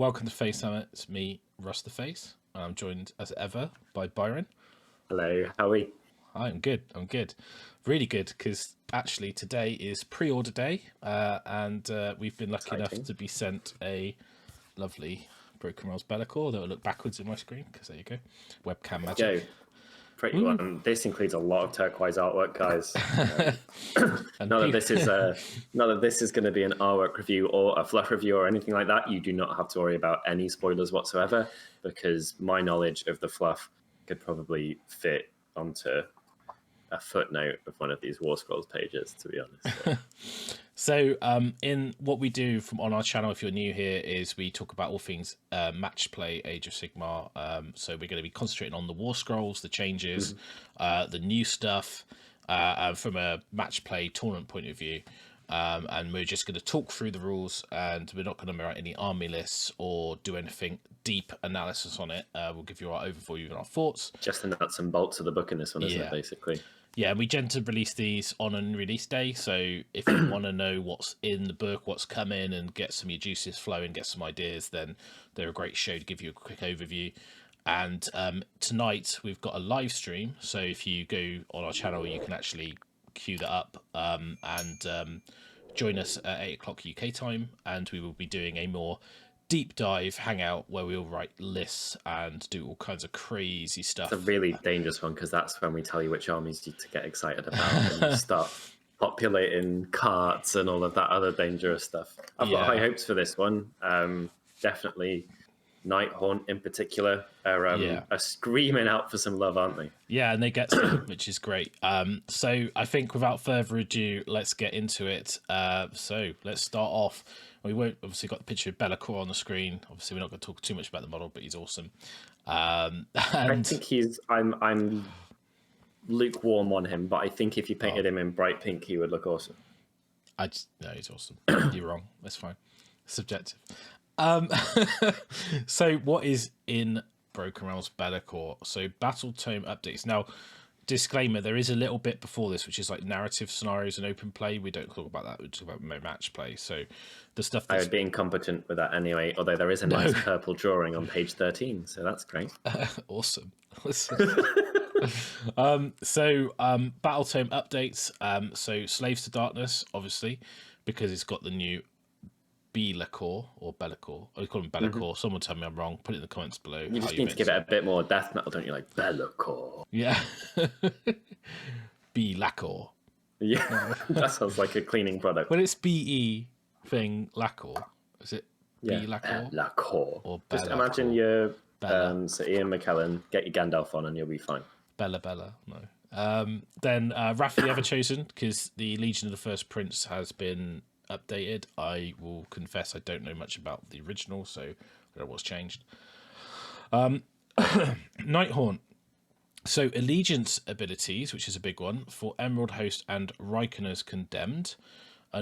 welcome to FACEHAMMER. It's me, Russ the Face, and I'm joined as ever by Byron. Hello, how are we? I'm good. Really good, because actually today is pre-order day, and we've been lucky enough to be sent a lovely Broken Realms LAKOR that will look backwards in my screen, because there you go, webcam magic. Pretty one. This includes a lot of turquoise artwork, guys. Not that this is going to be an artwork review or a fluff review or anything like that. You do not have to worry about any spoilers whatsoever, because my knowledge of the fluff could probably fit onto a footnote of one of these Warscrolls pages, to be honest. So in what we do on our channel, if you're new here, is we talk about all things match play, Age of Sigmar. So we're going to be concentrating on the Warscrolls, the changes, the new stuff from a match play tournament point of view. And we're just going to talk through the rules, and we're not going to write any army lists or do anything deep analysis on it. We'll give you our overview and our thoughts. Just the nuts and bolts of the book in this one, isn't it, basically? Yeah, we tend to release these on a release day, so if you want to know what's in the book, what's coming, and get some of your juices flowing, get some ideas, then they're a great show to give you a quick overview. And tonight we've got a live stream, so if you go on our channel, you can actually queue that up and join us at 8 o'clock UK time, and we will be doing a more deep dive hangout where we'll write lists and do all kinds of crazy stuff. It's a really dangerous one, because that's when we tell you which armies to get excited about and start populating carts and all of that other dangerous stuff. I've got high hopes for this one. Definitely Nighthaunt in particular are screaming out for some love, aren't they? Yeah, and they get some, which is great. So I think without further ado, let's get into it. So let's start off. We won't obviously got the picture of LAKOR on the screen. Obviously, we're not going to talk too much about the model, but he's awesome. And I think I'm lukewarm on him, but I think if you painted him in bright pink, he would look awesome. No, he's awesome. You're wrong. That's fine. Subjective. So what is in Broken Realms LAKOR? So Battle Tome updates. Now, disclaimer, there is a little bit before this, which is like narrative scenarios and open play. We don't talk about that. We talk about match play. So the stuff I would be incompetent with that anyway, although there is a nice purple drawing on page 13, so that's great. Awesome. So Battle Tome updates. So Slaves to Darkness, obviously, because it's got the new LAKOR or LAKOR. I call him LAKOR. Someone tell me I'm wrong. Put it in the comments below. You just need to give it a bit more death metal, don't you? Like LAKOR. Yeah. LAKOR. Yeah, that sounds like a cleaning product. Well, it's BE thing LAKOR. Is it LAKOR? LAKOR. Or just imagine you're Sir Ian McKellen, get your Gandalf on and you'll be fine. Bella, no. Then Wrath of the Everchosen, because the Legion of the First Prince has been updated. I will confess I don't know much about the original, so I don't know what's changed. Nighthaunt. So Allegiance abilities, which is a big one for Emerald Host and Reikenors Condemned.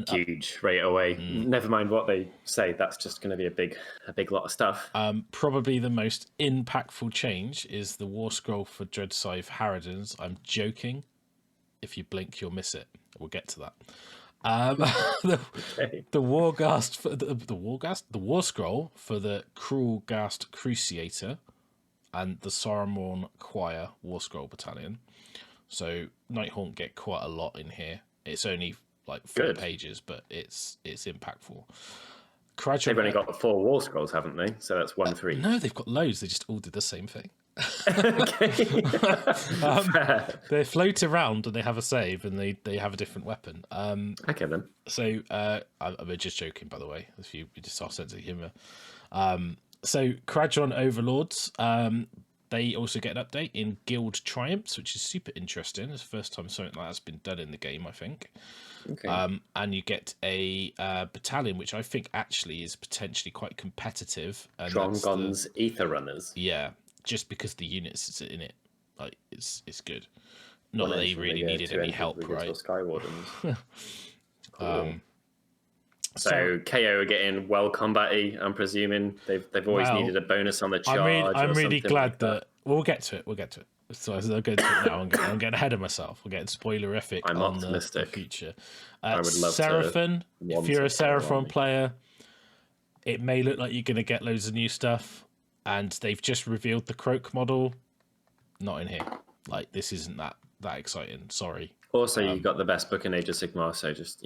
Huge right away. Never mind what they say. That's just going to be a big lot of stuff. Probably the most impactful change is the Warscroll for Dreadscythe Harridans. I'm joking. If you blink, you'll miss it. We'll get to that. The Warghast for the Warscroll for the Cruel Ghast Cruciator and the Saruman Choir Warscroll Battalion. So Nighthaunt get quite a lot in here. It's only like 4 pages, but it's impactful. They've only got 4 Warscrolls, haven't they? So that's 1 for each. No, they've got loads. They just all did the same thing. They float around and they have a save, and they have a different weapon. Okay then. So I'm just joking, by the way. If you just our sense of humour. So Kharadron Overlords, they also get an update in Guild Triumphs, which is super interesting. It's the first time something like that's been done in the game, I think. Okay. And you get a battalion, which I think actually is potentially quite competitive. Drongon's Ether Runners. Yeah. Just because the units in it, like it's good. Not that they really needed any help, right? Skywardens. Cool. So KO are getting well combat-y, I'm presuming. They've always needed a bonus on the charge. I'm really glad that we'll get to it. So I'll go to it now. I'm getting ahead of myself. We're getting spoilerific on the future. I would love Seraphon, if you're a Seraphon player, it may look like you're going to get loads of new stuff, and they've just revealed the Croak model. Not in here. Like, this isn't that exciting. Sorry. Also, you got the best book in Age of Sigmar, so just,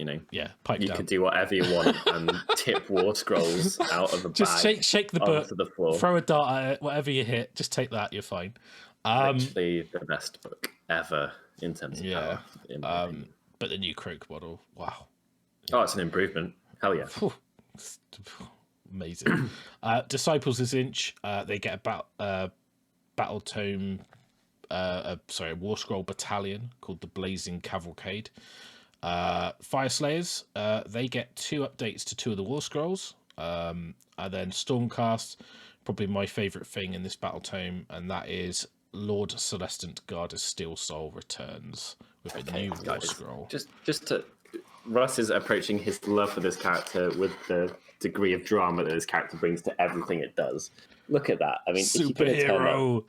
pipe you down. could do whatever you want and tip war scrolls out of a bag. Just shake the book, the floor. Throw a dart at it, whatever you hit, just take that, you're fine. Literally the best book ever in terms of power. But the new Croak model, wow. Oh, it's an improvement. Hell yeah. Amazing. Disciples of Tzeentch, they get a battle tome, a Warscroll battalion called the Blazing Cavalcade. Fyreslayers, they get 2 updates to 2 of the Warscrolls. And then Stormcast, probably my favourite thing in this battle tome, and that is Lord Celestant Gardus Steelsoul returns with a new Warscroll. Just to... Russ is approaching his love for this character with the degree of drama that this character brings to everything it does. Look at that. I mean, superhero.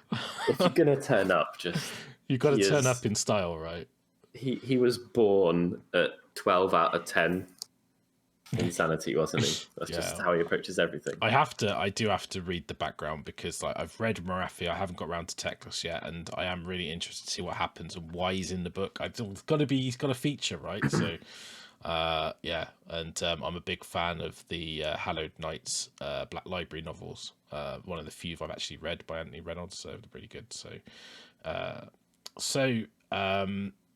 If you're gonna turn up, just you've got to turn up in style, right? He was born at 12 out of 10 insanity, wasn't he? That's just how he approaches everything. I do have to read the background because I've read Marathi, I haven't got around to Teclis yet, and I am really interested to see what happens and why he's in the book. He's got a feature, right? So and I'm a big fan of the Hallowed Knights Black Library novels. One of the few I've actually read by Anthony Reynolds, so they're pretty good.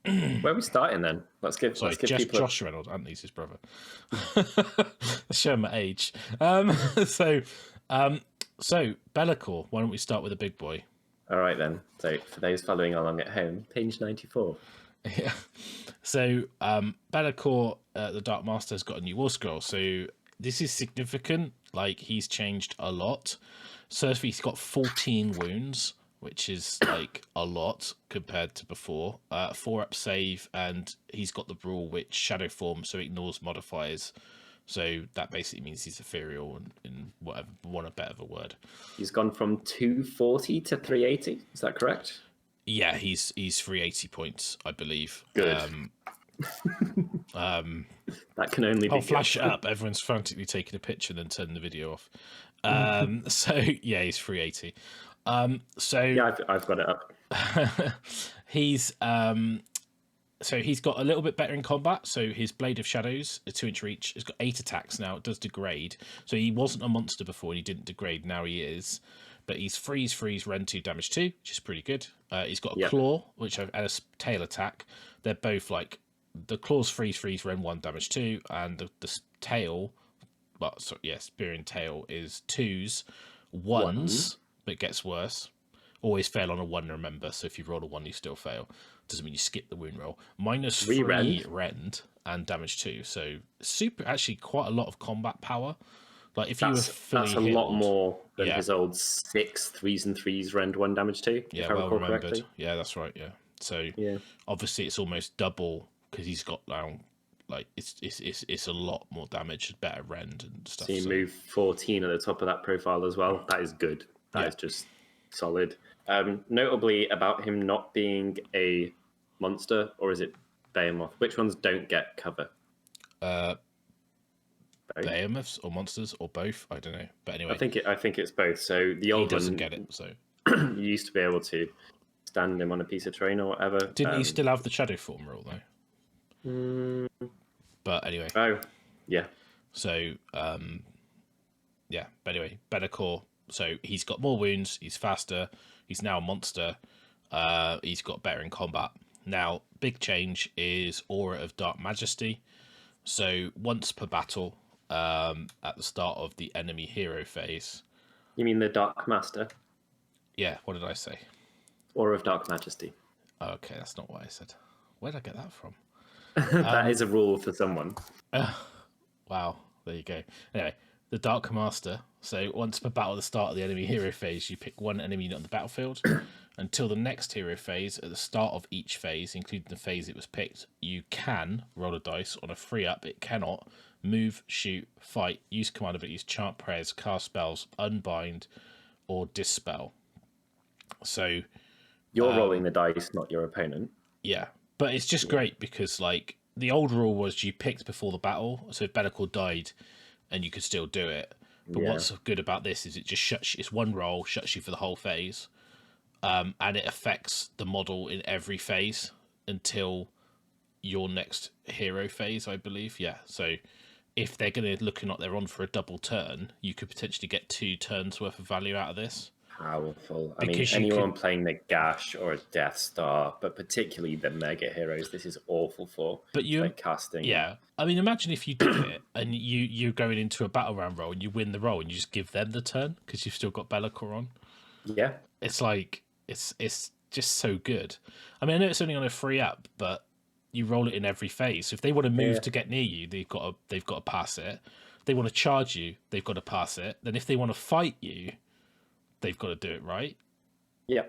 Where are we starting then? Let's give people Josh Reynolds, Anthony's his brother. Let's show him my age. So LAKOR, why don't we start with a big boy? All right then. So for those following along at home, page 94. Yeah. So LAKOR, the Dark Master, has got a new Warscroll. So this is significant. Like, he's changed a lot. So he's got 14 wounds, which is like a lot compared to before. 4-up save, and he's got the rule which shadow form, so ignores modifiers. So that basically means he's ethereal in whatever, want a better word. He's gone from 240 to 380. Is that correct? Yeah, he's 380 points, I believe. Good. That can only be. I'll flash it up. Everyone's frantically taking a picture, then turning the video off. So yeah, he's 380. I've got it up. He's got a little bit better in combat. So his Blade of Shadows, a 2-inch reach, has got 8 attacks now. It does degrade. So he wasn't a monster before and he didn't degrade. Now he is. But he's freeze, rend 2, damage 2, which is pretty good. He's got a claw, and a tail attack. They're both like, the claw's freeze, rend 1, damage 2, and the tail, spear and tail is 2s, 1s, but it gets worse. Always fail on a 1, remember. So if you roll a 1, you still fail. Doesn't mean you skip the wound roll. -3 rend and damage 2. So actually quite a lot of combat power. Like if you were fully that's a lot more than his old 6 3s and 3s rend 1 damage 2. Yeah, if I well remembered. Correctly. Yeah, that's right. Yeah. So obviously it's almost double because he's got now like it's a lot more damage, better rend and stuff. So you move 14 at the top of that profile as well. That is good. That is just solid. Notably about him not being a monster, or is it Behemoth? Which ones don't get cover? Behemoths or monsters or both? I don't know. But anyway, I think it's both. So the old he doesn't one get it. So you used to be able to stand him on a piece of terrain or whatever. Didn't he still have the shadow form rule though? But anyway. Oh, yeah. So but anyway, LAKOR. So he's got more wounds. He's faster. He's now a monster. He's got better in combat. Now, big change is Aura of Dark Majesty. So once per battle, at the start of the enemy hero phase. You mean the Dark Master? Yeah, what did I say? Aura of Dark Majesty. Okay, that's not what I said. Where did I get that from? That is a rule for someone. Wow, there you go. Anyway, the Dark Master. So once per battle at the start of the enemy hero phase, you pick one enemy unit on the battlefield. Until the next hero phase, at the start of each phase, including the phase it was picked, you can roll a dice. On a 3-up, it cannot move, shoot, fight, use command abilities, chant prayers, cast spells, unbind, or dispel. So you're rolling the dice, not your opponent. Yeah, but it's just great because like the old rule was you picked before the battle, so if LAKOR died and you could still do it. But what's good about this is it just shuts. It's one roll, shuts you for the whole phase, and it affects the model in every phase until your next hero phase, I believe. Yeah. So if they're going to looking like they're on for a double turn, you could potentially get 2 turns worth of value out of this. Powerful. I mean, anyone playing the Gash or a Death Star, but particularly the mega heroes, this is awful for. But like casting. Yeah. I mean, imagine if you did it and you're going into a battle round roll and you win the roll and you just give them the turn because you've still got LAKOR on. Yeah. It's like it's just so good. I mean, I know it's only on a free app, but you roll it in every phase. So if they want to move to get near you, they've got to pass it. If they want to charge you, they've got to pass it. Then if they want to fight you, they've got to do it right. Yeah.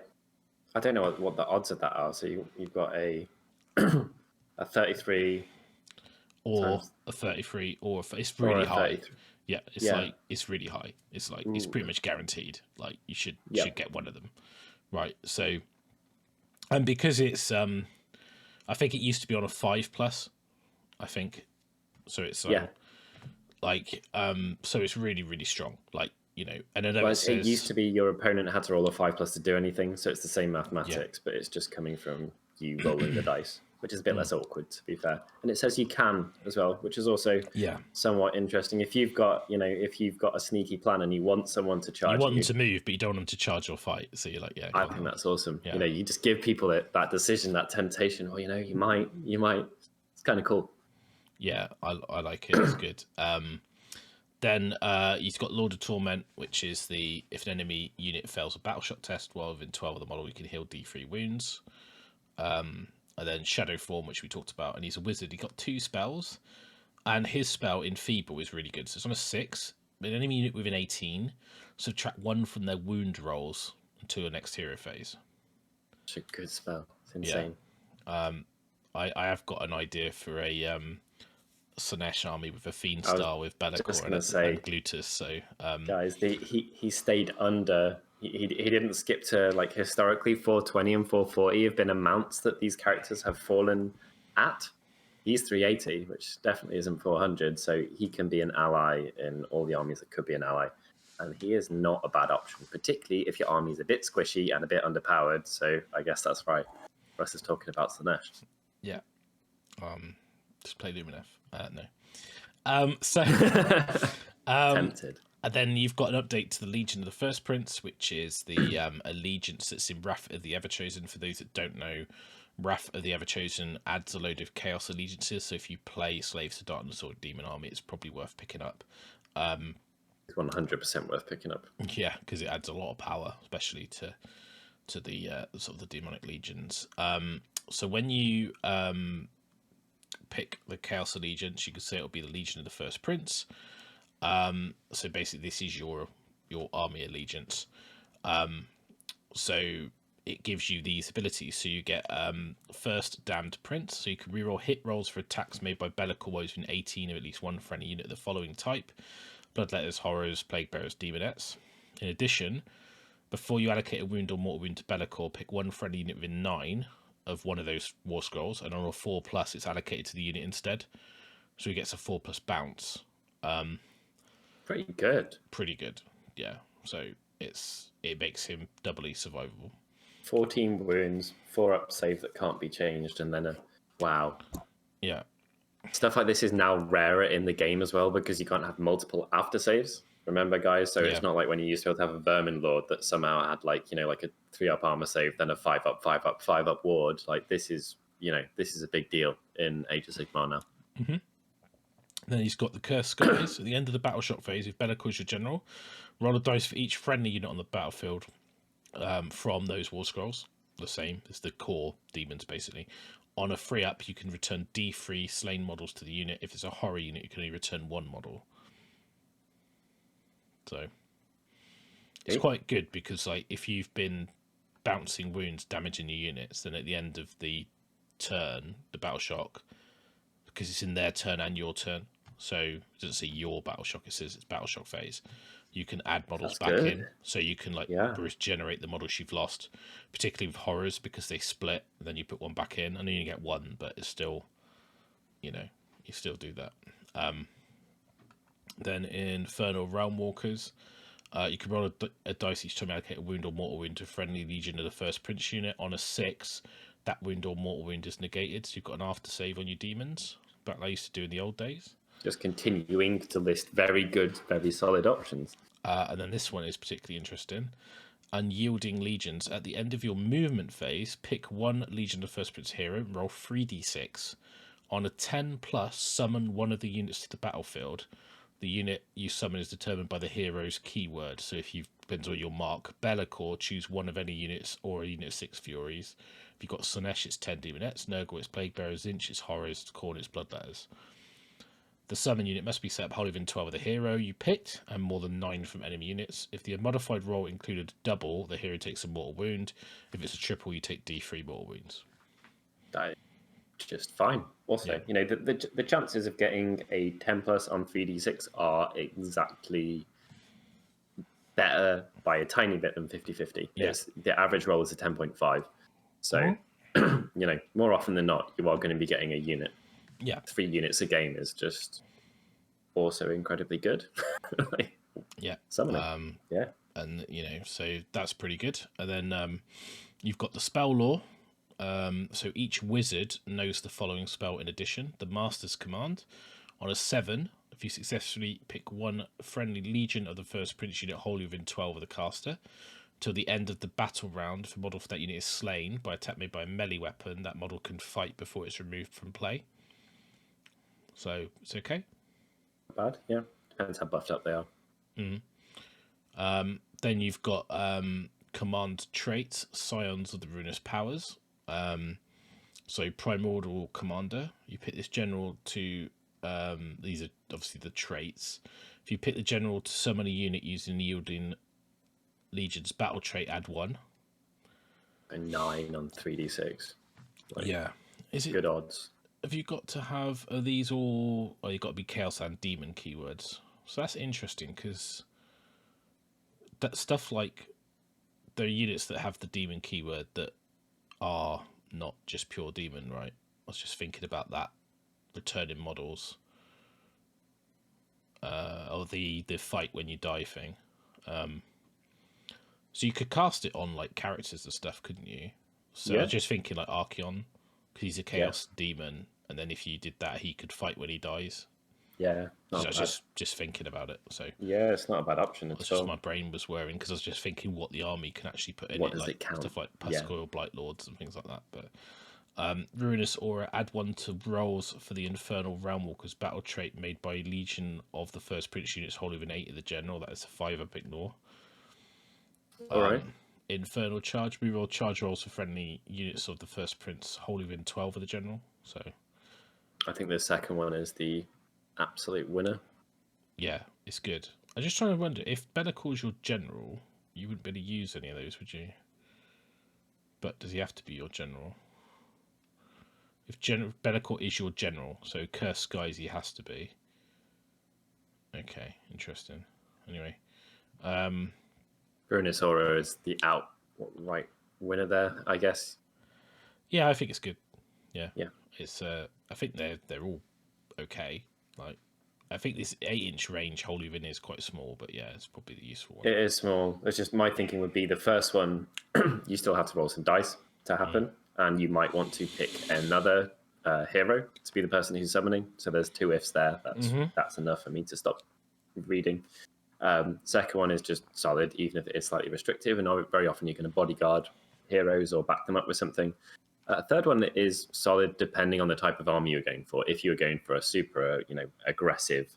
I don't know what the odds of that are. So you've got a 33 or a 33 or it's really high. Yeah, like it's really high. It's like it's pretty much guaranteed. Like you should get one of them. Right. So and because it's I think it used to be on a 5+, I think. So it's like so it's really, really strong. Like, you know, and I know it used to be your opponent had to roll a 5+ to do anything, so it's the same mathematics, but it's just coming from you rolling the dice, which is a bit less awkward, to be fair. And it says you can as well, which is also somewhat interesting. If you've got a sneaky plan and you want someone to charge, you want them to move, but you don't want them to charge or fight. So you're like, I think that's awesome. Yeah. You know, you just give people that decision, that temptation. Or you might. It's kind of cool. Yeah, I like it. It's good. Then you've got Lord of Torment, which is if an enemy unit fails a battle shock test while within 12 of the model, you can heal D3 wounds. And then Shadow Form, which we talked about, and he's a wizard. He got 2 spells, and his spell Enfeeble is really good. So it's on a 6. An enemy unit within 18, subtract 1 from their wound rolls until the next hero phase. It's a good spell. It's insane. Yeah. I have got an idea for a Slaanesh army with a Fiend Star with LAKOR and Glutus. So guys, he stayed under. He didn't skip to, like, historically 420 and 440 have been amounts that these characters have fallen at. He's 380, which definitely isn't 400, so he can be an ally in all the armies that could be an ally. And he is not a bad option, particularly if your army's a bit squishy and a bit underpowered. So I guess that's right. Russ is talking about Slaanesh. Yeah. Just play Lumineth. No. So tempted. And then you've got an update to the Legion of the First Prince, which is the allegiance that's in Wrath of the Everchosen. For those that don't know, Wrath of the Everchosen adds a load of Chaos allegiances. So if you play Slaves to Darkness or Demon Army, it's probably worth picking up. It's 100% worth picking up. Yeah, because it adds a lot of power, especially to the sort of the demonic legions. So when you pick the Chaos Allegiance, you could say it'll be the Legion of the First Prince. So basically this is your army allegiance. So it gives you these abilities. So you get First Damned Prince, so you can reroll hit rolls for attacks made by LAKOR woes within 18 of at least one friendly unit of the following type: Bloodletters, Horrors, Plague Bearers, Demonettes. In addition, before you allocate a wound or mortal wound to LAKOR, pick one friendly unit within 9 of one of those war scrolls, and on a 4+, it's allocated to the unit instead. So he gets a 4+ bounce. Pretty good. Yeah. So it makes him doubly survivable. 14 wounds, 4+ save that can't be changed, and then wow. Yeah. Stuff like this is now rarer in the game as well because you can't have multiple after saves. Remember, guys? So it's not like when you used to be able to have a Vermin Lord that somehow had like a 3+ armor save, then a 5+, 5+, 5+ ward. Like this is a big deal in Age of Sigmar now. Mm-hmm. Then he's got the Curse Skies. At the end of the battle shock phase, if LAKOR is your general, roll a dice for each friendly unit on the battlefield from those war scrolls. The same as the core demons, basically. On a free up, you can return D3 slain models to the unit. If it's a horror unit, you can only return 1 model. So it's quite good because, like, if you've been bouncing wounds, damaging your units, then at the end of the turn, the battle shock, because it's in their turn and your turn, so it doesn't say your battle shock, it says it's battle shock phase, you can add models in, so you can regenerate the models you've lost, particularly with horrors because they split, and then you put one back in. I know you get 1, but it's still, you still do that. Then Infernal Realm Walkers, you can roll a dice each time you allocate a wound or mortal wound to a friendly legion of the first prince unit. On a 6, that wound or mortal wound is negated, so you've got an after save on your demons. Back like I used to do in the old days. Just continuing to list very good, very solid options. And then this one is particularly interesting. Unyielding Legions. At the end of your movement phase, pick one Legion of First Prince hero and roll 3d6. On a 10+, summon one of the units to the battlefield. The unit you summon is determined by the hero's keyword. So if you've depends on your mark, LAKOR, choose one of any units or a unit of 6 Furies. If you've got Slaanesh, it's 10 Demonettes. Nurgle, it's Plaguebearer. Tzeentch, it's Horrors. Khorne, it's Bloodletters. The summon unit must be set up wholly within 12 of the hero you picked, and more than 9 from enemy units. If the modified roll included double, the hero takes a mortal wound. If it's a triple, you take D3 mortal wounds. That is just fine. Also, you know, the chances of getting a 10+ on 3d6 are exactly better by a tiny bit than 50-50. Yeah. The average roll is a 10.5. So, you know, more often than not, you are going to be getting a unit. Yeah. 3 units a game is just also incredibly good. Summoning. Yeah. And, you know, so that's pretty good. And then you've got the spell lore. So each wizard knows the following spell in addition. The Master's Command. On a 7, if you successfully pick one friendly legion of the first prince unit wholly within 12 of the caster, till the end of the battle round, if a model for that unit is slain by attack made by a melee weapon, that model can fight before it's removed from play. So it's okay. Bad, yeah. Depends how buffed up they are. Then you've got command traits, Scions of the Ruinous Powers. So Primordial Commander. You pick this general to these are obviously the traits. If you pick the general to summon a unit using the Yielding Legion's battle trait, add 1. A 9 on 3d6. Yeah. Is it good odds? Have you got to have, are these all, you've got to be Chaos and Demon keywords. So that's interesting, because that stuff like, there are units that have the Demon keyword that are not just pure Demon, right? I was just thinking about that, returning models. Or the fight when you die thing. So you could cast it on like characters and stuff, couldn't you? So I was just thinking like Archeon, because he's a Chaos Demon, and then if you did that, he could fight when he dies. Yeah. So I was just thinking about it. So yeah, it's not a bad option at all. Just my brain was whirring, because I was just thinking what the army can actually put in what it, does like it count? Stuff like Pascoil, Blight Lords, and things like that. But Ruinous Aura, add 1 to rolls for the Infernal Realm Walkers battle trait made by Legion of the first Prince units wholly within 8 of the general. That is a 5 up ignore. Alright. Infernal Charge, reroll charge rolls for friendly units of the first Prince wholly within 12 of the general. So I think the second one is the absolute winner. Yeah, it's good. I'm just trying to wonder, if LAKOR's your general, you wouldn't be able to use any of those, would you? But does he have to be your general? If LAKOR is your general, so Curse Skies he has to be. Okay, interesting. Anyway. Ruinous Aura is the outright winner there, I guess. Yeah, I think it's good. Yeah. Yeah. It's I think they're all okay. Like, I think this 8-inch range wholly within is quite small, but yeah, it's probably the useful one. It is small. It's just my thinking would be the first one, you still have to roll some dice to happen, and you might want to pick another hero to be the person who's summoning. So there's 2 ifs there. That's enough for me to stop reading. Second one is just solid, even if it is slightly restrictive, and very often you're going to bodyguard heroes or back them up with something. Third one is solid depending on the type of army you're going for. If you're going for a super, aggressive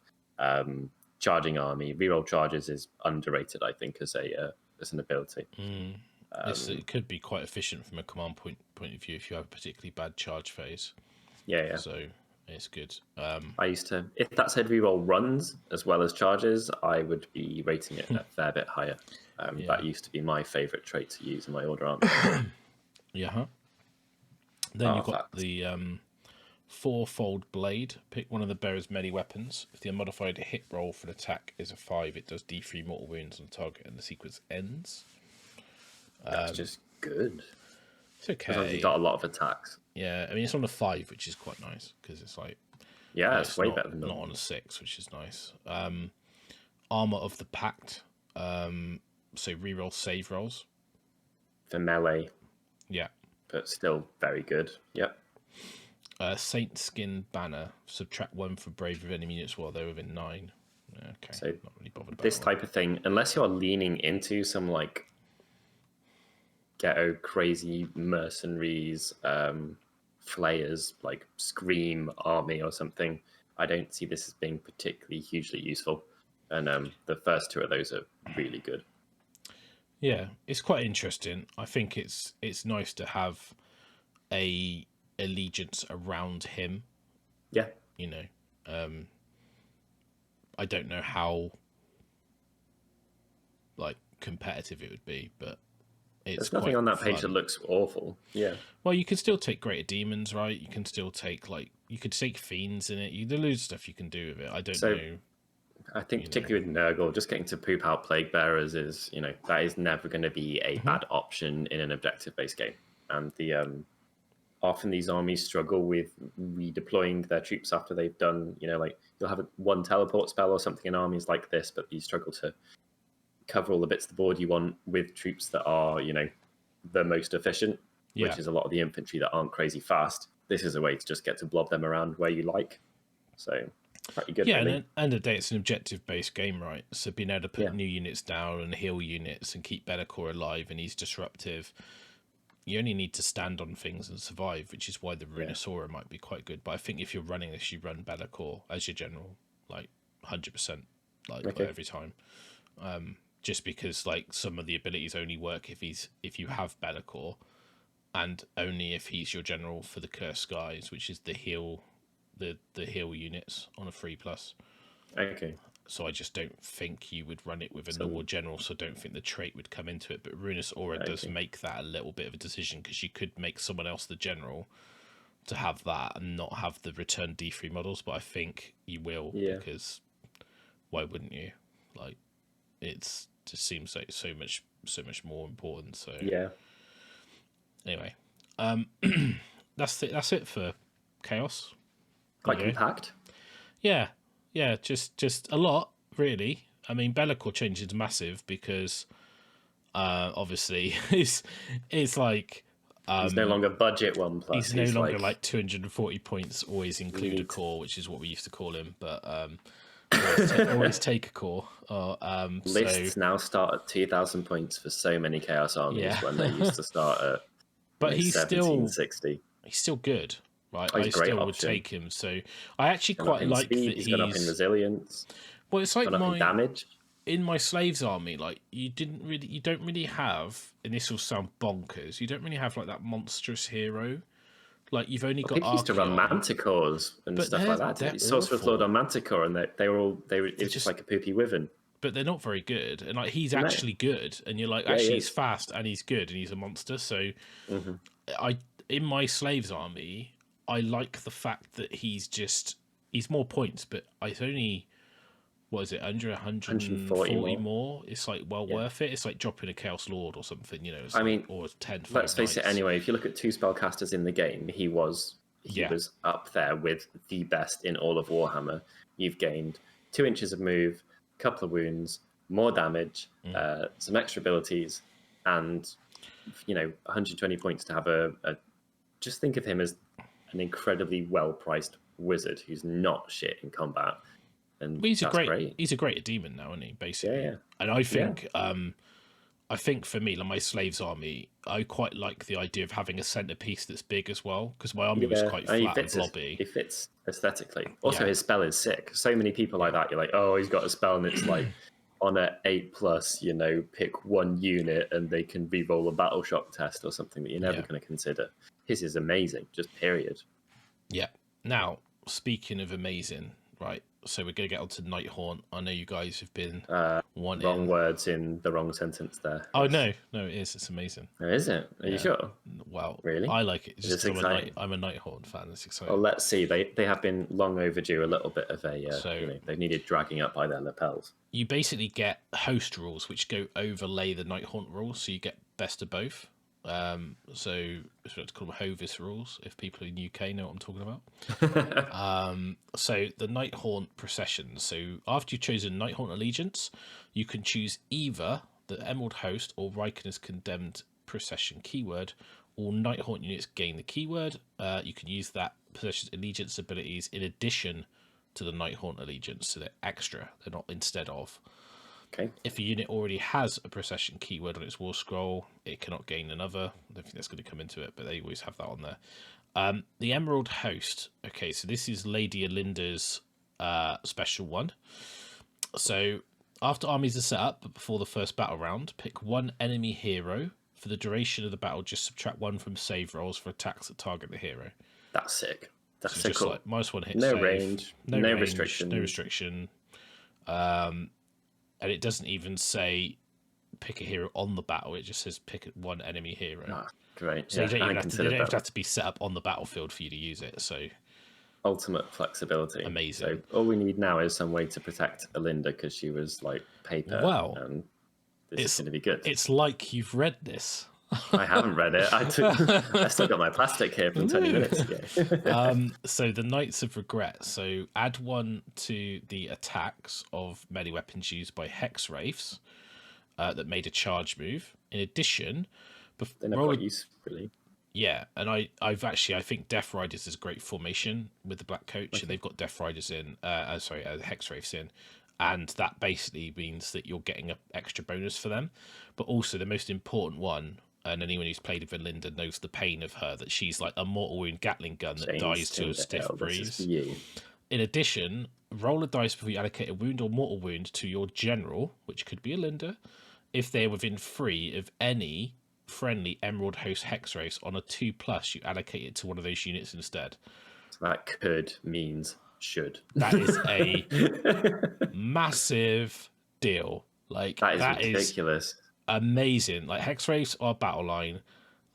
charging army, reroll charges is underrated, I think, as an ability. It could be quite efficient from a command point of view if you have a particularly bad charge phase. Yeah. So it's good. I used to, if that said reroll runs as well as charges, I would be rating it a fair bit higher. That used to be my favourite trait to use in my order army. Yeah. Then you've got the 4-fold blade. Pick one of the bearer's many weapons. If the unmodified hit roll for an attack is a 5, it does D3 mortal wounds on the target and the sequence ends. That's just good. It's okay. As long as you've got a lot of attacks. Yeah, I mean, it's on a 5, which is quite nice, because it's like, Yeah, it's way not, better than not normal. on a 6, which is nice. Armor of the Pact. So reroll save rolls. For melee. Yeah. But still very good. Yep. Saint Skin Banner. Subtract 1 for brave of enemy units while they're within 9. Okay. So not really bothered about this that type of thing, unless you're leaning into some like ghetto crazy mercenaries, flayers like Scream Army or something, I don't see this as being particularly hugely useful. And the first 2 of those are really good. Yeah, it's quite interesting. I think it's nice to have a allegiance around him. Yeah. You know, I don't know how like competitive it would be, but it's There's nothing on that page fun. that looks awful. Yeah. Well, you can still take Greater Demons, right? You can still take you could take Fiends in it. There's loads of stuff you can do with it. I don't know. I think particularly with Nurgle, just getting to poop out Plague Bearers is, that is never going to be a bad option in an objective-based game. And often these armies struggle with redeploying their troops after they've done, like you'll have one teleport spell or something in armies like this, but you struggle to cover all the bits of the board you want with troops that are, the most efficient, which is a lot of the infantry that aren't crazy fast. This is a way to just get to blob them around where you like. So pretty good. Yeah, really. and at the end of the day, it's an objective-based game, right? So being able to put new units down and heal units and keep LAKOR alive, and he's disruptive. You only need to stand on things and survive, which is why the Rhinosaur might be quite good. But I think if you're running this, you run LAKOR as your general, like 100%, every time. Just because like some of the abilities only work if you have LAKOR, and only if he's your general for the Cursed Skies, which is the heal units on a 3+. Okay. So I just don't think you would run it with a normal general, so I don't think the trait would come into it. But Ruinous Aura does make that a little bit of a decision, because you could make someone else the general to have that and not have the return D3 models, but I think you will, because why wouldn't you? Like, it's just seems like so much more important. So anyway, that's it for Chaos. Quite compact. Yeah, just a lot, really. I mean, LAKOR change is massive because obviously it's like he's no longer budget 1+. He's no longer like 240 points, always include a core, which is what we used to call him, but always take a core. Lists now start at 2,000 points for so many Chaos armies when they used to start at but he's 1760. He's still good. Right, I still would take him. So I actually quite like that he's gone up in resilience. Well, it's like my damage in my slaves army. Like you don't really have, and this will sound bonkers. You don't really have like that monstrous hero. Like you've only got. People used to run Manticores and stuff like that. Sorcerer's Lord on Manticore, and they were it's just like a poopy wyvern. But they're not very good, and like he's actually good, and you're like, actually he's fast and he's good and he's a monster. So in my slaves army, I like the fact that he's more points, but it's only, what is it, under 140 more? It's like worth it. It's like dropping a Chaos Lord or something, or 10. Let's face it anyway, if you look at 2 spellcasters in the game, he was up there with the best in all of Warhammer. You've gained 2 inches of move, a couple of wounds, more damage, some extra abilities, and 120 points to have a just think of him as an incredibly well-priced wizard who's not shit in combat, and he's a great demon now, isn't he? Basically, and I think I think for me, like my slaves army, I quite like the idea of having a centerpiece that's big as well, because my army was quite flat and blobby. He fits aesthetically. Also, his spell is sick. So many people like that, you're like, oh, he's got a spell and it's like on a 8+, pick 1 unit and they can re-roll a battle shock test or something that you're never going to consider. His is amazing, just period. Yeah. Now, speaking of amazing, right? So we're going to get on to Nighthaunt. I know you guys have been wanting... Wrong words in the wrong sentence there. Oh, no, it is. It's amazing. Oh, is it? Are you sure? Well, really? I like it. Just I'm a Nighthaunt fan. It's exciting. Well, let's see. They have been long overdue, a little bit of a... they needed dragging up by their lapels. You basically get host rules, which go overlay the Nighthaunt rules, so you get best of both. So it's what to call them Hovis rules, if people in UK know what I'm talking about. So the Nighthaunt procession. So after you've chosen Nighthaunt allegiance, you can choose either the Emerald Host or Reikenors Condemned procession keyword. All Nighthaunt units gain the keyword. You can use that procession's allegiance abilities in addition to the Nighthaunt allegiance, so they're extra, they're not instead of. Okay. If a unit already has a procession keyword on its war scroll, it cannot gain another. I don't think that's going to come into it, but they always have that on there. The Emerald Host. Okay, so this is Lady Alinda's special one. So after armies are set up, but before the first battle round, pick one enemy hero. For the duration of the battle, just subtract 1 from save rolls for attacks that target the hero. That's sick. That's so so cool. Like -1 hit no save, range, no range, restriction. No restriction. And it doesn't even say pick a hero on the battle. It just says pick one enemy hero. Ah, great. So yeah, you don't even have to be set up on the battlefield for you to use it. So ultimate flexibility. Amazing. So all we need now is some way to protect Alinda because she was like paper. Well, and this is going to be good. It's like you've read this. I haven't read it. I still got my plastic here from 20 minutes ago. So the Knights of Regret. So add 1 to the attacks of melee weapons used by Hex Wraiths that made a charge move. In addition, they're not quite use really. Yeah, and I think Death Riders is a great formation with the Black Coach, and they've got Death Riders in. Hex Wraiths in. And that basically means that you're getting an extra bonus for them. But also the most important one, and anyone who's played with Alinda knows the pain of her, that she's like a mortal wound Gatling gun that dies to a stiff breeze. In addition, roll a dice before you allocate a wound or mortal wound to your general, which could be Alinda, if they're within 3 of any friendly Emerald Host Hex Race. On a 2+, you allocate it to one of those units instead. So that means should. That is a massive deal. Like that is ridiculous. Amazing. Like Hex Wraiths are battle line.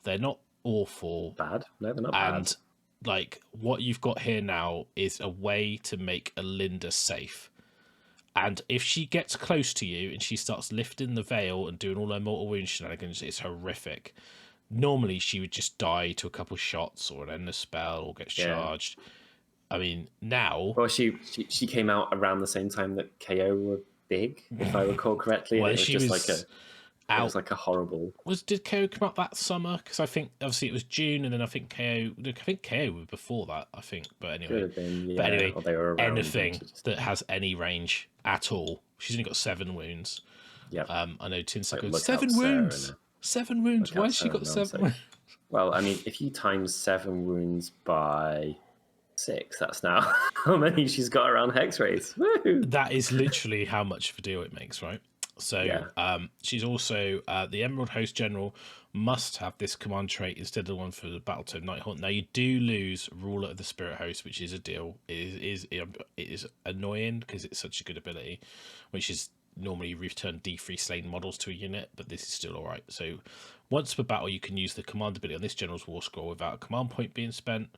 They're not awful. Bad. No, they're not and, bad. Like what you've got here now is a way to make Alinda safe. And if she gets close to you and she starts lifting the veil and doing all her mortal wound shenanigans, it's horrific. Normally she would just die to a couple shots or an endless spell or get charged. I mean, now... Well, she came out around the same time that KO were big, if I recall correctly. Well, it was she just was it was like a horrible... Did KO come out that summer? Because I think, obviously, it was June, and then I think KO was before that, I think. But anyway, could have been, yeah. But anyway, they were anything that has any range at all. She's only got 7 wounds. Yeah. I know Tinsack goes, 7 wounds! 7 wounds? Why has she got 7 wounds? Well, I mean, if you times 7 wounds by 6, that's now how many she's got around Hex Wraiths. Woo! That is literally how much of a deal it makes, right? So she's also the Emerald Host General must have this command trait instead of the one for the Battletoad Nighthaunt. Now you do lose Ruler of the Spirit Host, which is a deal. It is annoying because it's such a good ability, which is normally return D3 slain models to a unit, but this is still all right. So once per battle, you can use the command ability on this General's War Scroll without a command point being spent.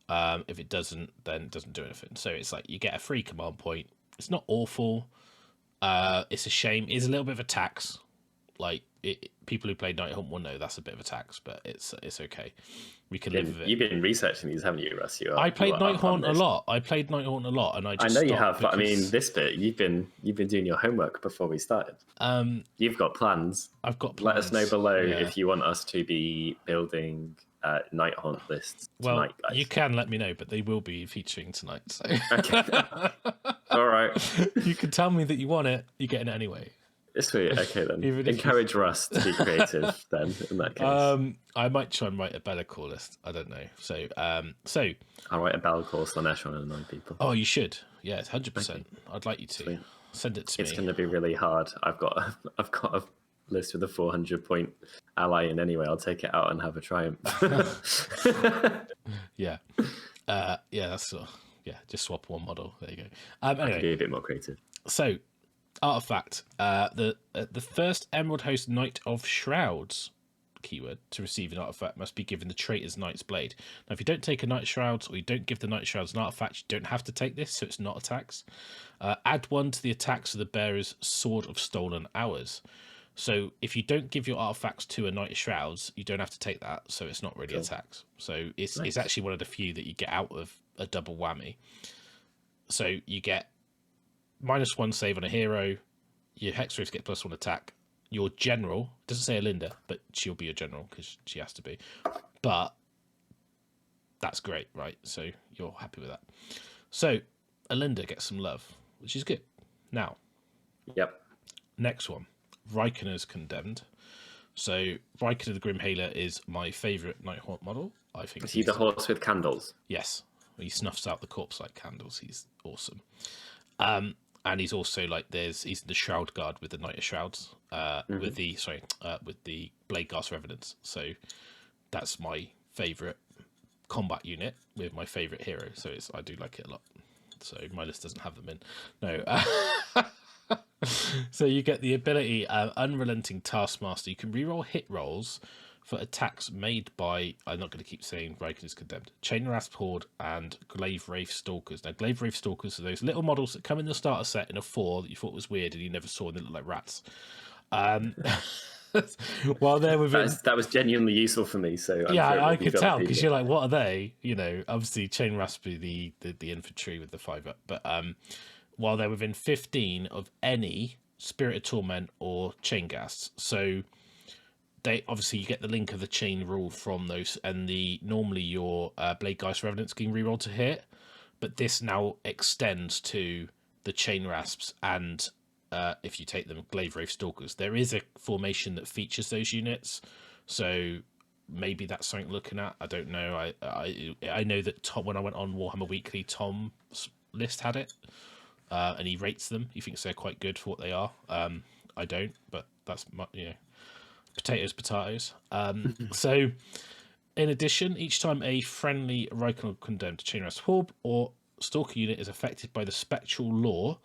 If it doesn't, then it doesn't do anything. So it's like you get a free command point. It's not awful. It's a shame. It's a little bit of a tax. Like people who play Nighthaunt will know that's a bit of a tax, but it's okay. We can live with it. You've been researching these, haven't you, Russ? I played Nighthaunt a lot. And I know you have, but I mean, this bit you've been doing your homework before we started. You've got plans. I've got plans. Let us know below if you want us to be building Nighthaunt lists tonight, guys. You can let me know, but they will be featuring tonight. So. Okay. All right. You can tell me that you want it. You're getting it anyway. Sweet. Okay, then. Encourage Russ to be creative. Then, in that case, I might try and write a LAKOR list. I don't know. So, I'll write a LAKOR / and annoy people. Oh, you should. Yeah, 100%. I'd like you to. Sweet. Send it to me. It's going to be really hard. I've got a list with a 400-point ally in anyway. I'll take it out and have a triumph. Yeah. That's just swap one model. There you go. Anyway, I can be a bit more creative. So, artifact. The first Emerald Host Knight of Shrouds keyword to receive an artifact must be given the Traitor's Knight's Blade. Now, if you don't take a Knight Shrouds or you don't give the Knight Shrouds an artifact, you don't have to take this, so it's not a tax. Add 1 to the attacks of the bearer's Sword of Stolen Hours. So if you don't give your artifacts to a Knight of Shrouds, you don't have to take that. So it's not really attacks. So it's actually one of the few that you get out of a double whammy. So you get -1 save on a hero. Your Hexwraiths get +1 attack. Your general, doesn't say Alinda, but she'll be your general because she has to be. But that's great, right? So you're happy with that. So Alinda gets some love, which is good. Now, next one, Reikenors Condemned. So Reikenor the Grimhaler is my favourite Nighthaunt model. I think. Is he the horse with candles? Yes, he snuffs out the corpse like candles. He's awesome. And he's also like he's the Shroud Guard with the Knight of Shrouds, with the Bladeghast Revenants. So that's my favourite combat unit with my favourite hero. So I do like it a lot. So my list doesn't have them in. No. So you get the ability Unrelenting Taskmaster. You can reroll hit rolls for attacks made by, I'm not going to keep saying Reikenors Condemned, Chain Rasp Horde and Glaive Wraith Stalkers. Now, Glaive Wraith Stalkers are those little models that come in the starter set in a 4 that you thought was weird and you never saw and they look like rats. While they're within... That was genuinely useful for me. So I could tell because you're like, what are they? You know, obviously Chain Rasp are the infantry with the 5-up, but while they're within 15 of any Spirit of Torment or Chain Ghasts. So they obviously you get the link of the chain rule from those, and normally your Bladeghast Revenants can reroll to hit, but this now extends to the Chain Rasps and if you take them, Glaive Wraith Stalkers. There is a formation that features those units, so maybe that's something looking at. I don't know. I know that Tom, when I went on Warhammer Weekly, Tom's list had it, and he rates them. He thinks they're quite good for what they are. I don't, but that's potatoes. So, in addition, each time a friendly Reikenor Condemned Chain Rasp Horde or Stalker unit is affected by the Spectral Law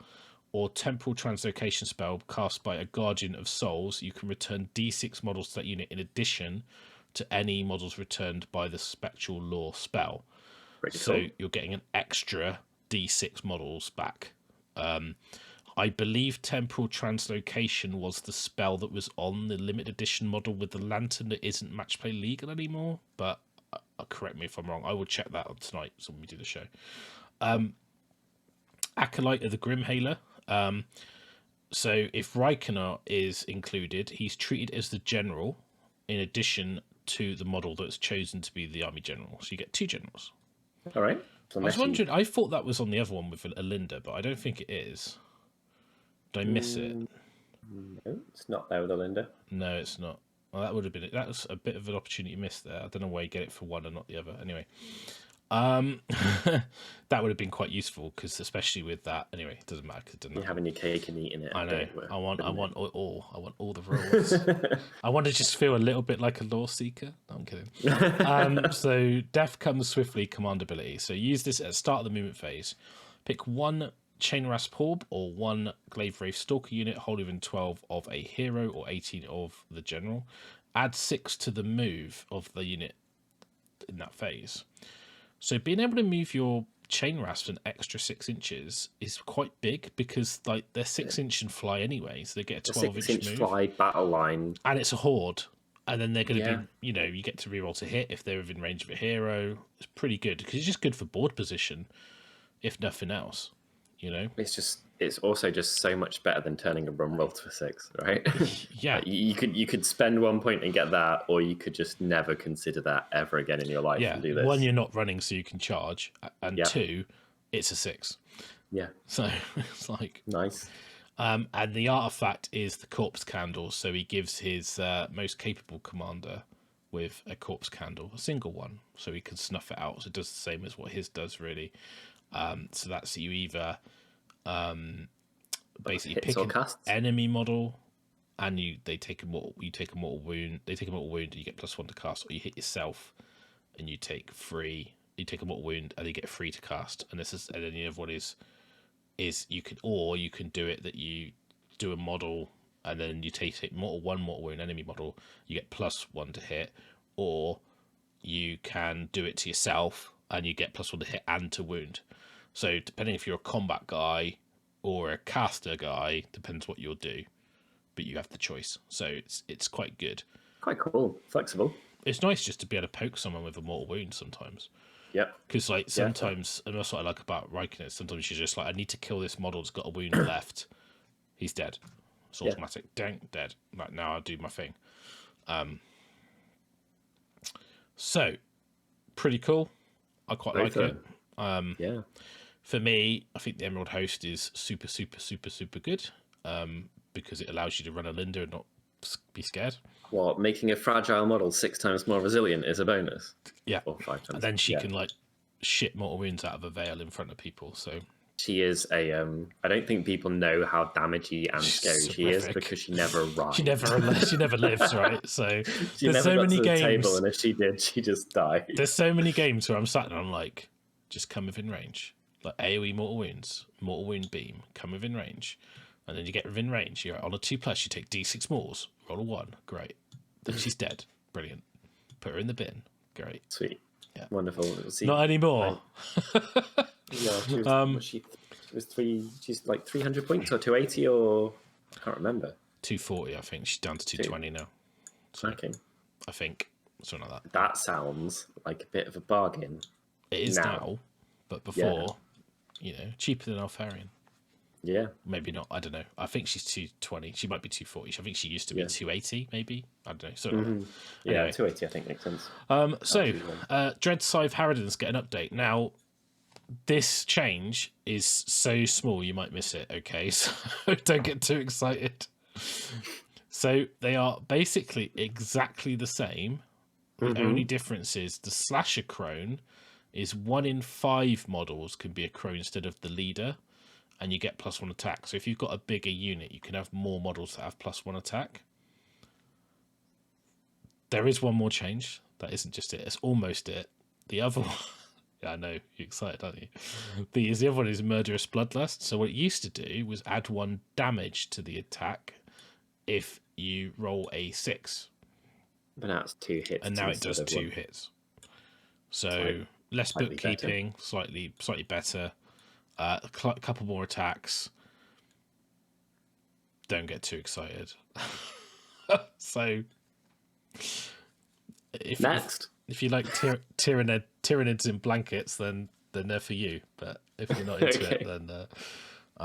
or Temporal Translocation spell cast by a Guardian of Souls, you can return D6 models to that unit in addition to any models returned by the Spectral Law spell. So you're getting an extra D6 models back. I believe Temporal Translocation was the spell that was on the limited edition model with the lantern that isn't match play legal anymore, but correct me if I'm wrong. I will check that on tonight so when we do the show. Acolyte of the Grimhaler. So if Reikenor is included, he's treated as the general in addition to the model that's chosen to be the army general. So you get 2 generals. All right. I was wondering, I thought that was on the other one with Alinda, but I don't think it is. Did I miss it? No, it's not there with Alinda. No, it's not. Well, that was a bit of an opportunity missed there. I don't know why you get it for one and not the other. Anyway, that would have been quite useful because especially with that. Anyway, it doesn't matter. You're having your cake and eating it. I know. I want all the rules. I want to just feel a little bit like a law seeker. No, I'm kidding. So death comes swiftly. Command ability. So use this at the start of the movement phase. Pick 1 Chain Rasp Horde or 1 Glaive Wraith Stalker unit wholly within 12 of a hero or 18 of the general. Add 6 to the move of the unit in that phase. So being able to move your Chain Rasps an extra 6 inches is quite big because like they're 6-inch and fly anyway, so they get a 12-inch move. 6-inch fly battle line, and it's a horde, and then they're going to be, you get to reroll to hit if they're within range of a hero. It's pretty good because it's just good for board position, if nothing else. It's also just so much better than turning a run roll to a 6, right? Yeah. you could spend 1 point and get that, or you could just never consider that ever again in your life and do this. 1, you're not running so you can charge, and 2, it's a 6. Yeah. So it's like nice. And the artifact is the corpse candle, so he gives his most capable commander with a corpse candle, a single one, so he can snuff it out. So it does the same as what his does, really. So that's you either basically pick an enemy model, and they take a mortal wound. They take a mortal wound, and you get +1 to cast, or you hit yourself, and you take 3. You take a mortal wound, and you get 3 to cast. And then the other one is you can do it that you do a model, and then you take mortal wound enemy model. You get +1 to hit, or you can do it to yourself, and you get +1 to hit and to wound. So depending if you're a combat guy or a caster guy, depends what you'll do. but you have the choice. So it's quite good. Quite cool, flexible. It's nice just to be able to poke someone with a mortal wound sometimes. Yep. Because like sometimes, and that's what I like about Reikenors. Sometimes you're just like, I need to kill this model that's got a wound left. He's dead. It's automatic. Dang, dead. Like now I'll do my thing. So pretty cool. I quite like it. Yeah. For me, I think the Emerald Host is super, super, super, super good. Because it allows you to run a Linda and not be scared. What, making a fragile model 6 times more resilient is a bonus? Yeah. Or 5 times. And then she can like shit mortal wounds out of a veil in front of people. So she is a I don't think people know how damagey and scary she is because she never arrives. She never lives, right? So she never got to the table, and if she did, she just died. There's so many games where I'm sat and I'm like, just come within range. Like AoE mortal wounds, mortal wound beam, come within range. And then you get within range. You're on a 2+, you take D6 mortals, roll a 1, great. Then she's dead, brilliant. Put her in the bin, great. Sweet, yeah, wonderful. Not anymore. Yeah, she was she's like 300 points or 280 or I can't remember. 240, I think. She's down to 220 now. So, okay. I think something like that. That sounds like a bit of a bargain. It is now, but before, cheaper than Alfarian. Yeah. Maybe not. I don't know. I think she's 220. She might be 240. I think she used to be 280, maybe. I don't know. So, yeah, anyway. 280, I think makes sense. Dread Scythe Harridan's get an update. Now, this change is so small you might miss it, okay? So don't get too excited. So they are basically exactly the same. The only difference is the Slasher Crone is 1 in 5 models can be a Crone instead of the leader. And you get +1 attack. So if you've got a bigger unit, you can have more models that have +1 attack. There is one more change. That isn't just it. It's almost it. The other one... Yeah, I know. You're excited, aren't you? The other one is Murderous Bloodlust. So what it used to do was add 1 damage to the attack if you roll a 6. But now it's 2 hits. And now it does 2 hits. So less bookkeeping, slightly better. A couple more attacks. Don't get too excited. So, if you like Tyranids in blankets, then they're for you. But if you're not into it, then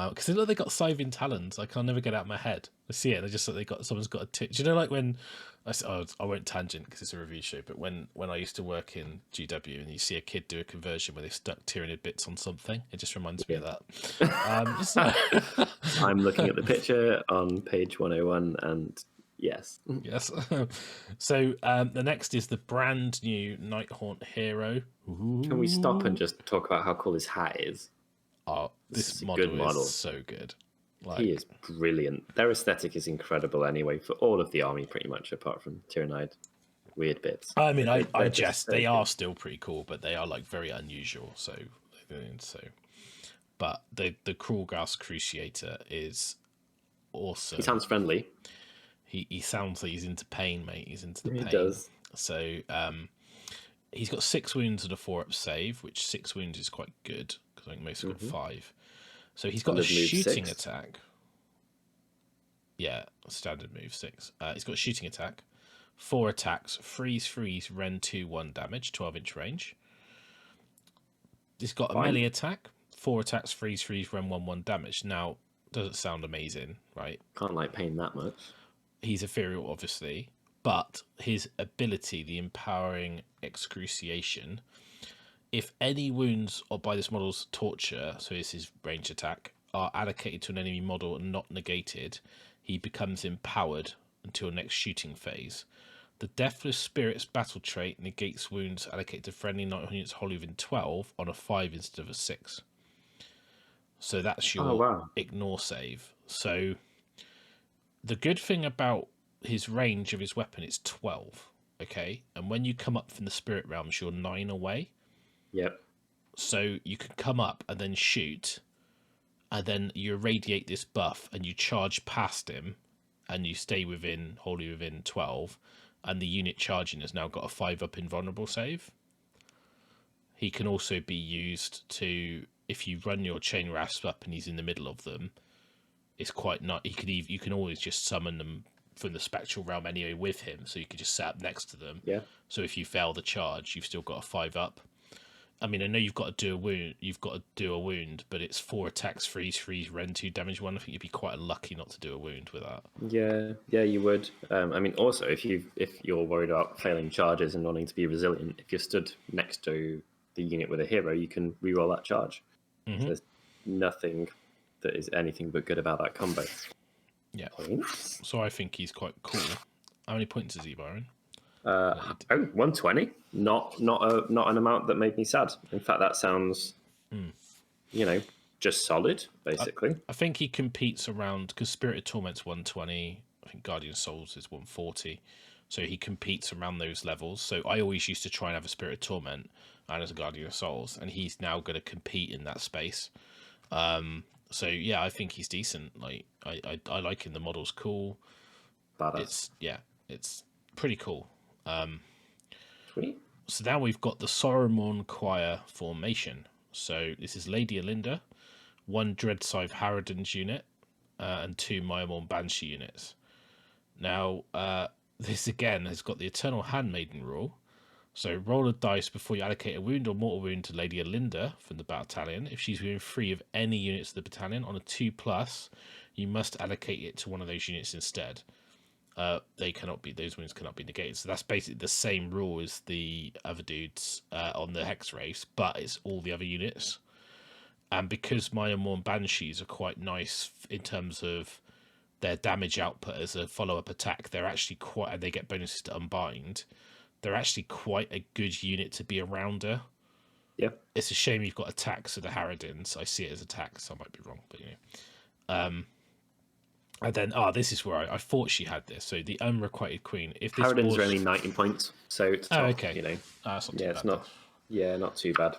because they got Scything Talons, I can never get out of my head. I see it. They just someone's got a. Do you know like when I won't tangent because it's a review show, but when I used to work in GW and you see a kid do a conversion where they stuck Tyranid bits on something, it just reminds me of that. I'm looking at the picture on page 101 and yes. So the next is the brand new Nighthaunt Hero. Ooh. Can we stop and just talk about how cool his hat is? Oh, this model is so good. He is brilliant. Their aesthetic is incredible anyway for all of the army, pretty much, apart from Tyranid weird bits. I mean, I jest. They are still pretty cool, but they are like very unusual. But the Crawlgrass Cruciator is awesome. He sounds friendly. He sounds like he's into pain, mate. He's into the pain. He does. So he's got 6 wounds and a 4-up save, which 6 wounds is quite good because I think most have got 5. So he's got a shooting attack. Yeah, standard move 6. He's got a shooting attack, 4 attacks, freeze, Ren 2/1 damage, 12-inch range. He's got a melee attack, 4 attacks, freeze, Ren 1/1 damage. Now, doesn't sound amazing, right? Can't like pain that much. He's ethereal, obviously, but his ability, the empowering excruciation. If any wounds or by this model's torture, so it's his range attack, are allocated to an enemy model and not negated, he becomes empowered until next shooting phase. The Deathless Spirit's battle trait negates wounds allocated to friendly Nighthaunt units wholly within 12 on a 5 instead of a 6. So that's your ignore save. So the good thing about his range of his weapon is 12, okay? And when you come up from the Spirit Realms, you're 9 away. Yep. So you can come up and then shoot, and then you irradiate this buff and you charge past him and you stay wholly within 12, and the unit charging has now got a 5-up invulnerable save. He can also be used to, if you run your chain rasp up and he's in the middle of them, it's quite not. You can always just summon them from the spectral realm anyway with him, so you could just set up next to them. Yeah. So if you fail the charge, you've still got a 5-up. I mean, I know you've got to do a wound. You've got to do a wound, but it's 4 attacks, freeze, rend 2, damage 1. I think you'd be quite unlucky not to do a wound with that. Yeah, you would. I mean, also if you're worried about failing charges and wanting to be resilient, if you're stood next to the unit with a hero, you can reroll that charge. So there's nothing that is anything but good about that combo. Yeah. Points? So I think he's quite cool. How many points is he, Byron? 120. Not an amount that made me sad. In fact, that sounds, just solid, basically. I think he competes around, because Spirit of Torment's 120. I think Guardian Souls is 140. So he competes around those levels. So I always used to try and have a Spirit of Torment and as a Guardian of Souls, and he's now going to compete in that space. So yeah, I think he's decent. Like I like him. The model's cool. Badass. It's pretty cool. Sweet. So now we've got the Saruman Choir formation. So this is Lady Alinda, 1 Dreadscythe Harridan's unit, and 2 Myamorn Banshee units. Now, this again has got the Eternal Handmaiden rule. So roll a dice before you allocate a wound or mortal wound to Lady Alinda from the battalion. If she's within 3 of any units of the battalion on a 2+, you must allocate it to one of those units instead. Those wounds cannot be negated. So that's basically the same rule as the other dudes on the Hex race, but it's all the other units. And because Myamorn Banshees are quite nice in terms of their damage output as a follow-up attack, they're actually and they get bonuses to unbind. They're actually quite a good unit to be around her. Yeah. It's a shame you've got attacks of the Harridans. I see it as attacks. I might be wrong, but and then, this is where I thought she had this. So the Unrequited Queen. If this Harridans are only 19 points, so it's tough, okay. That's not too bad, it's not. Yeah, not too bad.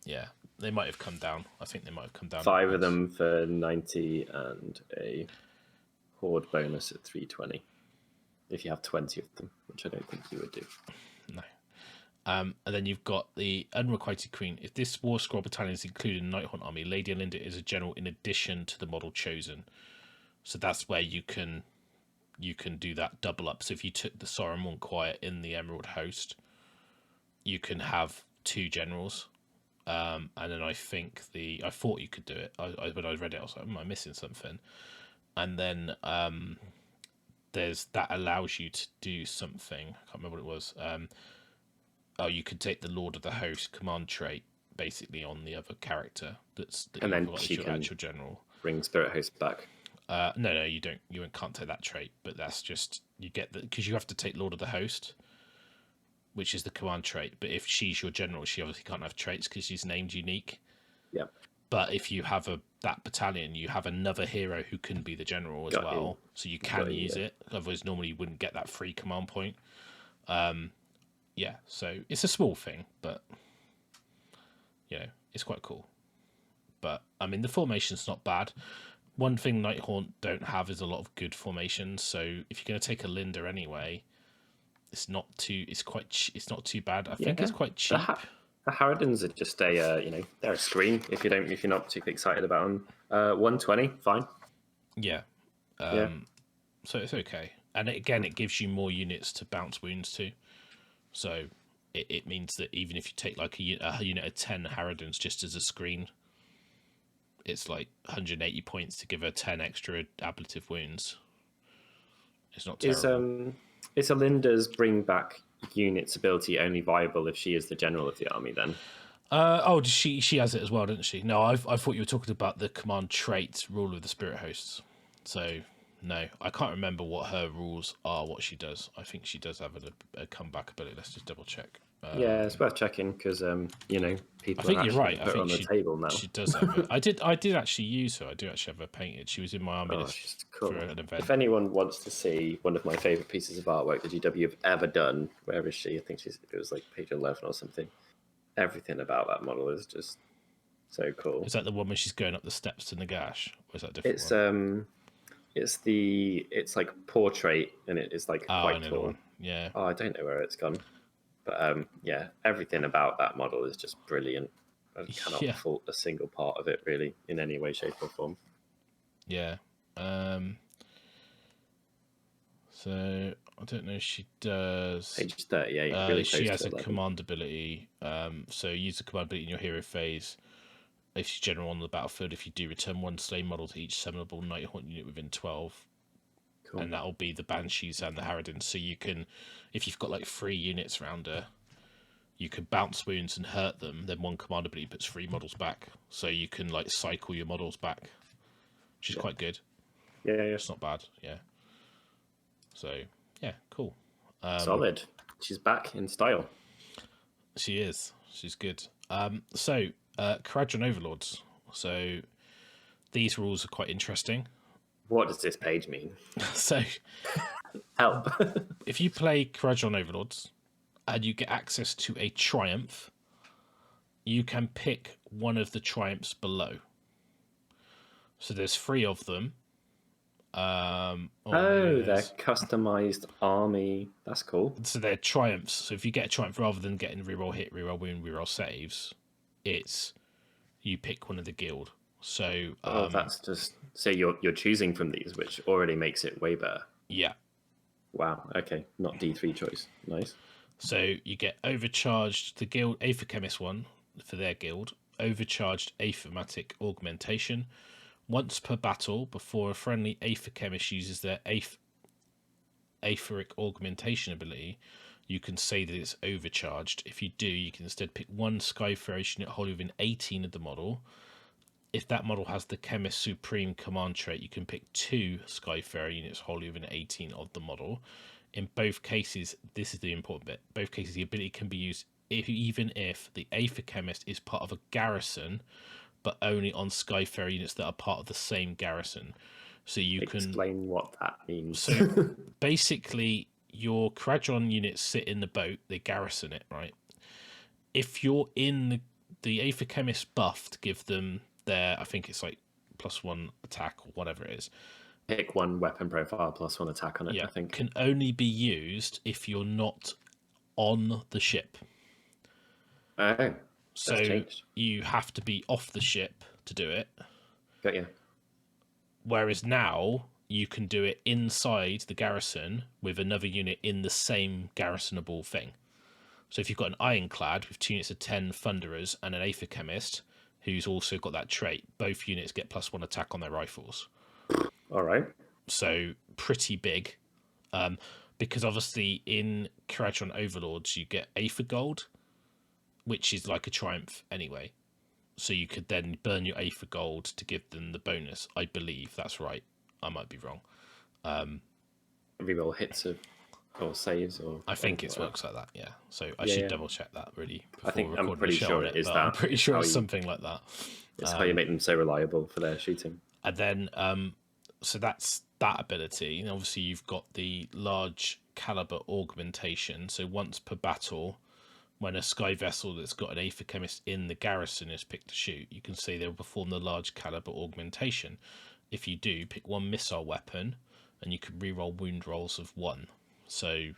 Yeah, they might have come down. I think they might have come down. 5 of them for 90 and a horde bonus at 320. If you have 20 of them, which I don't think you would do. No. And then you've got the Unrequited Queen. If this Warscroll battalion is included in Nighthaunt army, Lady Alinda is a general in addition to the model chosen. So that's where you can do that double up. So if you took the Saruman Choir in the Emerald Host, you can have 2 generals. And then I thought you could do it. When I read it, I was like, am I missing something? And then that allows you to do something. I can't remember what it was. You could take the Lord of the Host command trait basically on the other character and then she your can actual general. Bring Spirit Host back. No, you don't. You can't take that trait, but that's just you get because you have to take Lord of the Host, which is the command trait. But if she's your general, she obviously can't have traits because she's named unique. Yeah. But if you have that battalion, you have another hero who can be the general as well, so you can use it. Otherwise, normally you wouldn't get that free command point. Yeah, so it's a small thing, but it's quite cool. But I mean, the formation's not bad. One thing Nighthaunt don't have is a lot of good formations. So if you're going to take a Linda anyway, it's not too bad. I think it's quite cheap. The Harridans are just they're a screen if you're not particularly excited about them. 120, fine. Yeah. So it's okay. And it gives you more units to bounce wounds to. So it means that even if you take like a unit of 10 Harridans just as a screen, it's like 180 points to give her 10 extra ablative wounds. It's not terrible. Is Alinda's bring back units ability only viable if she is the general of the army then? She has it as well, didn't she? No, I thought you were talking about the command trait rule of the Spirit Hosts. So no, I can't remember what her rules are, what she does. I think she does have a comeback ability. Let's just double check. Yeah, it's worth checking because people. I think you're right. Put her on the table now. She does have it. I did actually use her. I do actually have her painted. She was in my army list cool. for an event. If anyone wants to see one of my favorite pieces of artwork that GW have ever done, where is she? I think it was like page 11 or something. Everything about that model is just so cool. Is that the one when she's going up the steps to Nagash? Or is that a different one? It's like portrait and it is like quite tall. Yeah. Oh, I don't know where it's gone. But everything about that model is just brilliant. I cannot fault a single part of it really in any way, shape or form. Yeah. So I don't know if she does. Page 38. Really she close has to a 11. command ability. So use the command ability in your hero phase. If she's general on the battlefield, if you do, return one slain model to each summonable Nighthaunt unit within 12. Cool. And that'll be the Banshees and the Harridans. So you can, if you've got like 3 units around her, you can bounce wounds and hurt them. Then one command ability puts 3 models back. So you can like cycle your models back, which is quite good. Yeah. It's not bad. Yeah. So yeah, cool. Solid. She's back in style. She is. She's good. So Kharadron Overlords. So these rules are quite interesting. What does this page mean? So help. If you play Kharadron Overlords and you get access to a triumph, you can pick one of the triumphs below. So there's 3 of them. They're customized army. That's cool. So they're triumphs. So if you get a triumph, rather than getting reroll hit, reroll wound, reroll saves, it's you pick one of the guild. So that's just so you're choosing from these, which already makes it way better. Yeah. Wow. Okay. Not D3 choice. Nice. So you get overcharged the guild Aether Chemist one for their guild, overcharged Aethermatic Augmentation. Once per battle, before a friendly Aether Chemist uses their Aetheric Augmentation ability, you can say that it's overcharged. If you do, you can instead pick one Skyfarer unit wholly within 18 of the model. If that model has the Chemist Supreme command trait, you can pick 2 Skyfarer units wholly within 18 of the model. In both cases, this is the important bit, both cases the ability can be used even if the Aether Chemist is part of a garrison, but only on Skyfarer units that are part of the same garrison. So you can explain what that means. So basically, your Kharadron units sit in the boat; they garrison it, right? If you're in the Aether Chemist buff to give them their, I think it's like +1 attack or whatever it is. Pick one weapon profile +1 attack on it. Yeah, I think can only be used if you're not on the ship. Oh. So you have to be off the ship to do it. Got you. Whereas now you can do it inside the garrison with another unit in the same garrisonable thing. So if you've got an Ironclad with 2 units of 10 Thunderers and an Aether Chemist who's also got that trait, both units get +1 attack on their rifles. All right. So pretty big. Because obviously in Kharadron Overlords you get Aether Gold, which is like a triumph anyway. So you could then burn your Aether Gold to give them the bonus. I believe that's right. I might be wrong. Reroll hits or saves or. I think it works like that. Yeah. So I should double check that really. I'm pretty sure it is that. I'm pretty sure it's something like that. It's how you make them so reliable for their shooting. And then, so that's that ability. And obviously you've got the large caliber augmentation. So once per battle, when a sky vessel that's got an Aether Chemist in the garrison is picked to shoot, you can say they'll perform the large caliber augmentation. If you do, pick one missile weapon, and you can reroll wound rolls of 1. So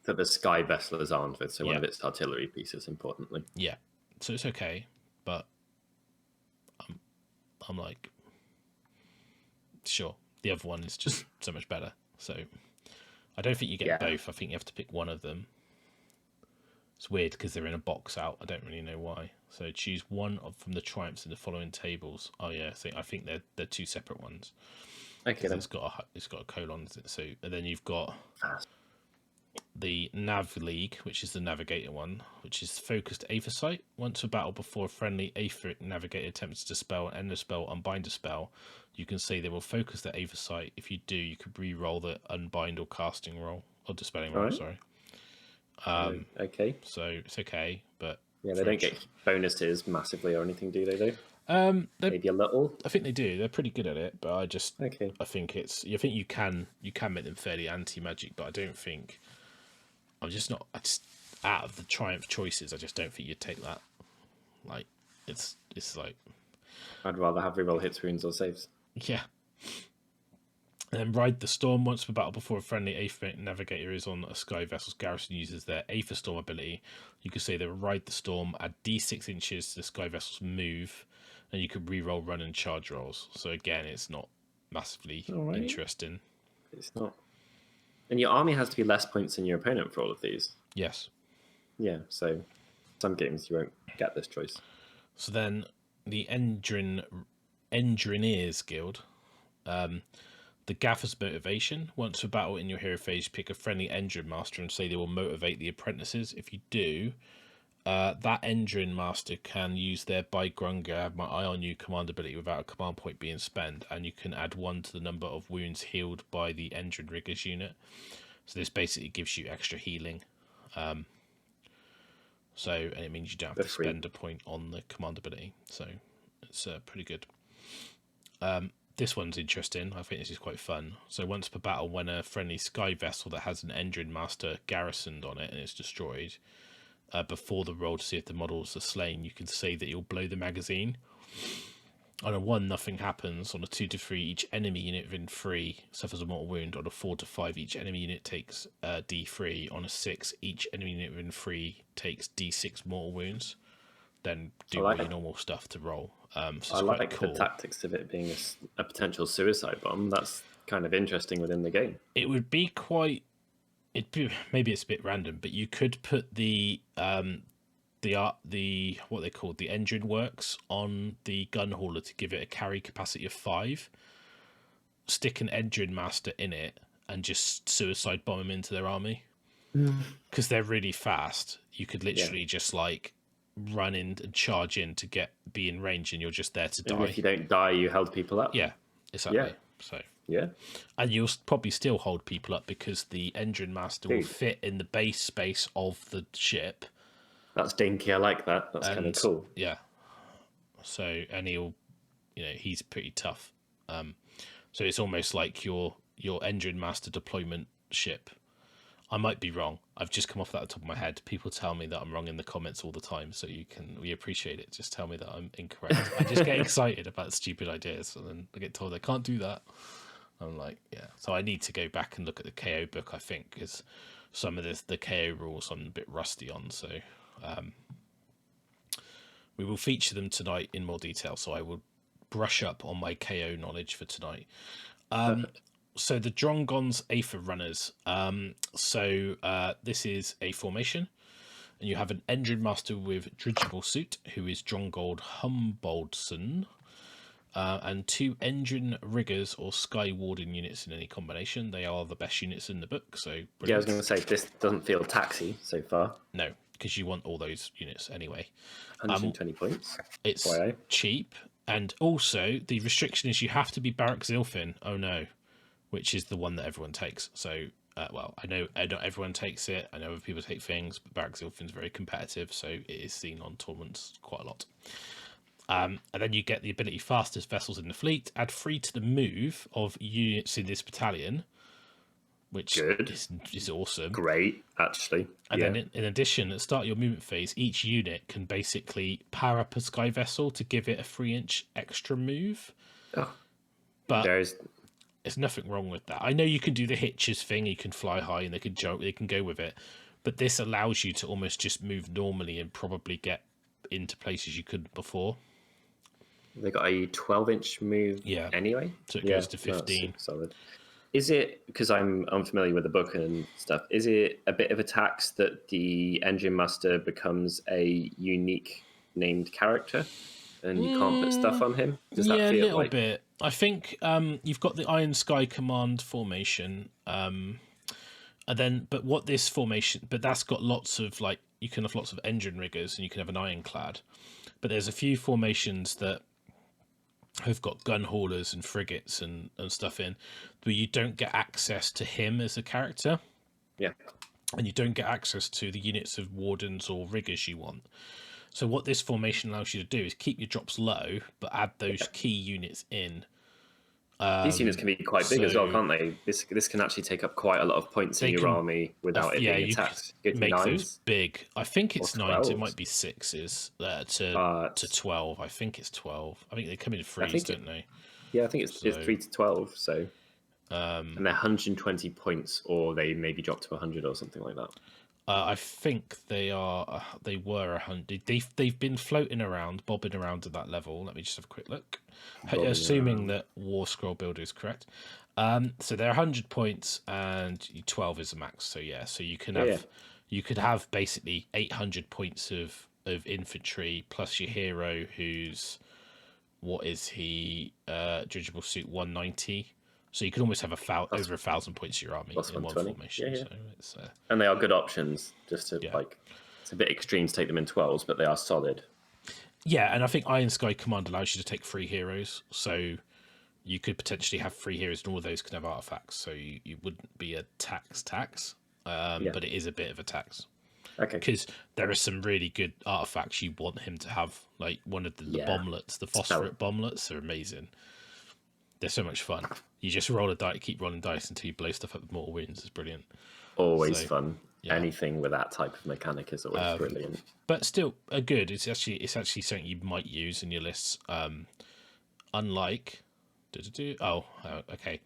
the sky vessel is armed with, so one of its artillery pieces, importantly. Yeah, so it's okay, but I'm like, sure, the other one is just so much better. So I don't think you get both. I think you have to pick one of them. It's weird because they're in a box out. I don't really know why. So choose one from the triumphs in the following tables. Oh yeah, I think they're 2 separate ones. Okay. It's got a colon. So and then you've got the Nav League, which is the Navigator one, which is focused Aether Sight. Once a battle before a friendly Aetheric Navigator attempts to dispel, end a spell, unbind a spell, you can say they will focus their Aether Sight. If you do, you could re-roll the unbind or casting roll or dispelling roll. Right. Sorry. Okay. So it's okay, but yeah, they don't get bonuses massively or anything, do they? Though. Maybe a little. I think they do. They're pretty good at it, but I think I think you can make them fairly anti-magic, but I don't think. I'm just not. Out of the triumph choices, I just don't think you'd take that. Like it's like. I'd rather have reroll hits, wounds, or saves. Yeah. And then Ride the Storm. Once per battle before a friendly Aether Navigator is on a sky vessel's garrison uses their Aether Storm ability, you could say they will Ride the Storm, add D6 inches to the sky vessel's move, and you could re-roll run and charge rolls. So again, it's not massively right. interesting. It's not. And your army has to be less points than your opponent for all of these. Yes. Yeah, so some games you won't get this choice. So then the Engineers Guild. The Gaffer's Motivation. Once per battle in your hero phase, pick a friendly engine master and say they will motivate the apprentices. If you do, that engine master can use their By Grunga, Have My Eye on You command ability without a command point being spent, and you can add 1 to the number of wounds healed by the engine riggers unit. So this basically gives you extra healing. And it means you don't have to spend a point on the command ability. So it's pretty good. This one's interesting. I think this is quite fun. So once per battle, when a friendly sky vessel that has an engine master garrisoned on it and it's destroyed, before the roll to see if the models are slain, you can say that you'll blow the magazine. On a 1, nothing happens. On a 2 to 3, each enemy unit within 3 suffers a mortal wound. On a 4 to 5, each enemy unit takes D3. On a 6, each enemy unit within 3 takes D6 mortal wounds. Then do all your normal stuff to roll. So I like the tactics of it being a potential suicide bomb. That's kind of interesting within the game. It would be quite. Maybe it's a bit random, but you could put the what they called the engine works on the gun hauler to give it a carry capacity of 5. Stick an engine master in it and just suicide bomb them into their army because they're really fast. You could literally just like run in and charge in to be in range, and you're just there to die. And if you don't die, you held people up. Yeah, exactly. Yeah. So yeah, and you'll probably still hold people up because the engine master will fit in the base space of the ship. That's dinky. I like that. That's kind of cool. Yeah. So and he's pretty tough. So it's almost like your engine master deployment ship. I might be wrong. I've just come off that at the top of my head. People tell me that I'm wrong in the comments all the time, so we appreciate it. Just tell me that I'm incorrect. I just get excited about stupid ideas, and then I get told I can't do that. I'm like, yeah. So I need to go back and look at the KO book, I think, because some of the KO rules I'm a bit rusty on. So we will feature them tonight in more detail, so I will brush up on my KO knowledge for tonight. So the Drongon's Aether Runners. This is a formation, and you have an engine master with dirigible suit, who is Drongold Humboldson, and 2 engine riggers or Sky Warden units in any combination. They are the best units in the book. So brilliant. Yeah, I was going to say this doesn't feel taxy so far. No, because you want all those units anyway. 120 points. It's cheap, and also the restriction is you have to be Barrack Zilfin. Oh no. Which is the one that everyone takes. So, I know not everyone takes it. I know other people take things, but Barrack Zilfin's very competitive, so it is seen on tournaments quite a lot. And then you get the ability Fastest Vessels in the Fleet. Add 3 to the move of units in this battalion, which is awesome. Great, actually. And then in addition, at the start of your movement phase, each unit can basically power up a Sky Vessel to give it a 3-inch extra move. Oh, but there's nothing wrong with that. I know you can do the hitches thing, you can fly high and they can jump, they can go with it, but this allows you to almost just move normally and probably get into places you couldn't before. They got a 12-inch move anyway? So it goes to 15. Solid. Is it, because I'm unfamiliar with the book and stuff, is it a bit of a tax that the engine master becomes a unique named character and you can't put stuff on him? Does that feel a little bit. I think you've got the Iron Sky Command formation, and then but that's got lots of you can have lots of engine riggers and you can have an ironclad, but there's a few formations that have got gun haulers and frigates and stuff in, but you don't get access to him as a character. Yeah, and you don't get access to the units of wardens or riggers you want. So what this formation allows you to do is keep your drops low, but add those key units in. These units can be quite big as well, can't they? This can actually take up quite a lot of points in your army without it being attacked. You make those big. I think it's 9s. It might be 6s to 12. I think it's 12. I think they come in threes, don't they? Yeah, I think it's 3 to 12. So, and they're 120 points, or they maybe drop to 100 or something like that. I think they are. They were 100. They've been floating around, bobbing around at that level. Let me just have a quick look. Assuming that Warscroll Builder is correct. So they're 100 points, and 12 is the max. So yeah, so you can have you could have basically 800 points of infantry plus your hero, who's what is he? Dirigible suit 190. So you could almost have over 1,000 points to your army in one formation. So it's, and they are good options. Just to like, it's a bit extreme to take them in 12s, but they are solid. Yeah, and I think Iron Sky Command allows you to take 3 heroes. So you could potentially have 3 heroes, and all of those can have artifacts. So you wouldn't be a tax, but it is a bit of a tax. Okay. Because there are some really good artifacts you want him to have, like one of the bomblets, the phosphorate bomblets are amazing. They're so much fun. You just roll a die, keep rolling dice until you blow stuff up with mortal wounds. It's brilliant. Always fun. Yeah. Anything with that type of mechanic is always brilliant. But still, good. It's actually something you might use in your lists. Unlike, okay,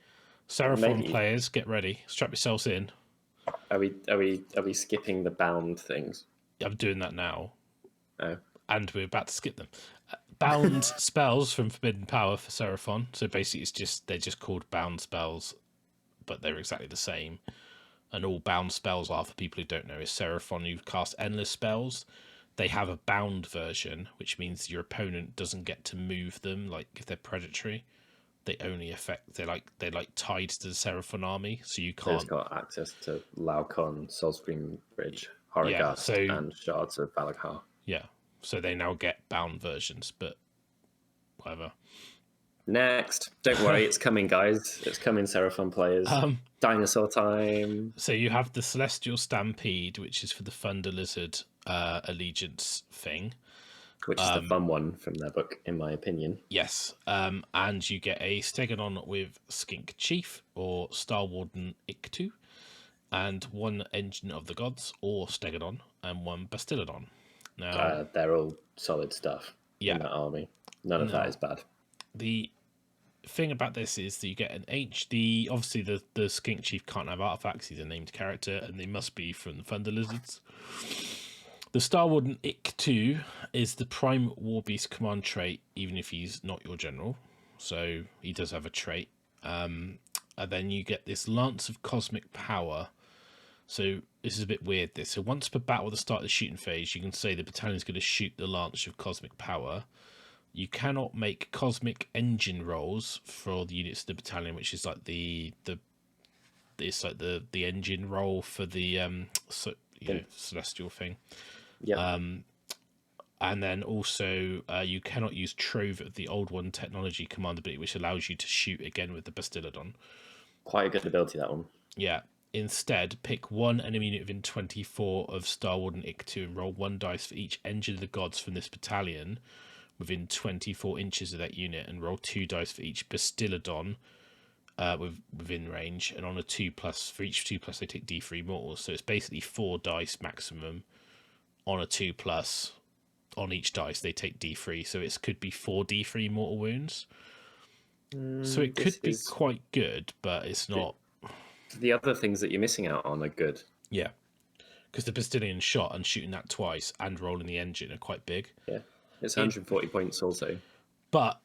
Seraphon players, get ready. Strap yourselves in. Are we skipping the bound things? I'm doing that now. Oh. And we're about to skip them. Bound spells from Forbidden Power for Seraphon. So basically, they're just called bound spells, but they're exactly the same. And all bound spells are, for people who don't know, is Seraphon who cast endless spells. They have a bound version, which means your opponent doesn't get to move them. Like if they're predatory, they only affect. They're like tied to the Seraphon army, so you can't. So it's got access to Laukon, Soulscream Bridge, Horrorghast, and Shards of Valakar. Yeah. So they now get bound versions, but whatever. Next. Don't worry, it's coming, guys. It's coming, Seraphon players. Dinosaur time. So you have the Celestial Stampede, which is for the Thunder Lizard allegiance thing. Which is the fun one from their book, in my opinion. Yes. And you get a Stegodon with Skink Chief or Star Warden Iktu, and 1 Engine of the Gods or Stegodon, and 1 Bastillodon. Now, they're all solid stuff in that army. None of that is bad. The thing about this is that you get an HD. Obviously, the Skink Chief can't have artifacts. He's a named character, and they must be from the Thunder Lizards. The Star Warden Ik-2 is the Prime Warbeast command trait, even if he's not your general. So he does have a trait. And then you get this Lance of Cosmic Power. So this is a bit weird, this. So once per battle at the start of the shooting phase, you can say the battalion is going to shoot the Lance of Cosmic Power. You cannot make Cosmic Engine rolls for the units of the battalion, which is like the engine roll for the celestial thing. Yeah. And then also you cannot use Trove of the Old One technology command ability, which allows you to shoot again with the Bastillodon. Quite a good ability, that one. Yeah. Instead, pick 1 enemy unit within 24 of Star Warden Ik-2 and roll 1 dice for each Engine of the Gods from this battalion within 24 inches of that unit, and roll 2 dice for each Bastillodon within range. And on a 2+, for each 2+, they take D3 mortals. So it's basically 4 dice maximum. On a 2+, on each dice, they take D3. So it could be 4 D3 mortal wounds. So it could be quite good, but it's not. The other things that you're missing out on are good. Yeah. Because the Bastillon shot and shooting that twice and rolling the engine are quite big. Yeah. It's 140 points also. But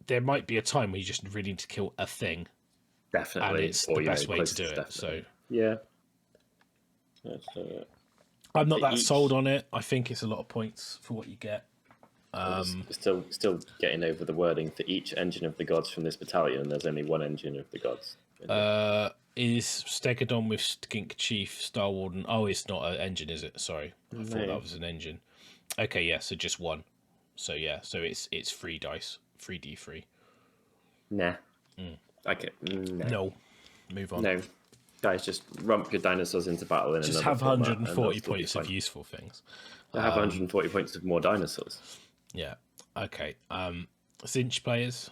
there might be a time where you just really need to kill a thing. Definitely. And it's the best way to do it. So yeah. I'm not that sold on it. I think it's a lot of points for what you get. Still getting over the wording for each Engine of the Gods from this battalion. There's only 1 Engine of the Gods. Is Stegodon with Skink Chief, Star Warden? Oh, it's not an engine, is it? Sorry, I thought that was an engine. Okay, yeah, so just 1. So yeah, so it's 3 dice, 3d3. Nah. Okay. Nah. No. Move on. No. Guys, just rump your dinosaurs into battle in just have 140 points of useful things. I have 140 points of more dinosaurs. Yeah. Okay. Tzeentch players.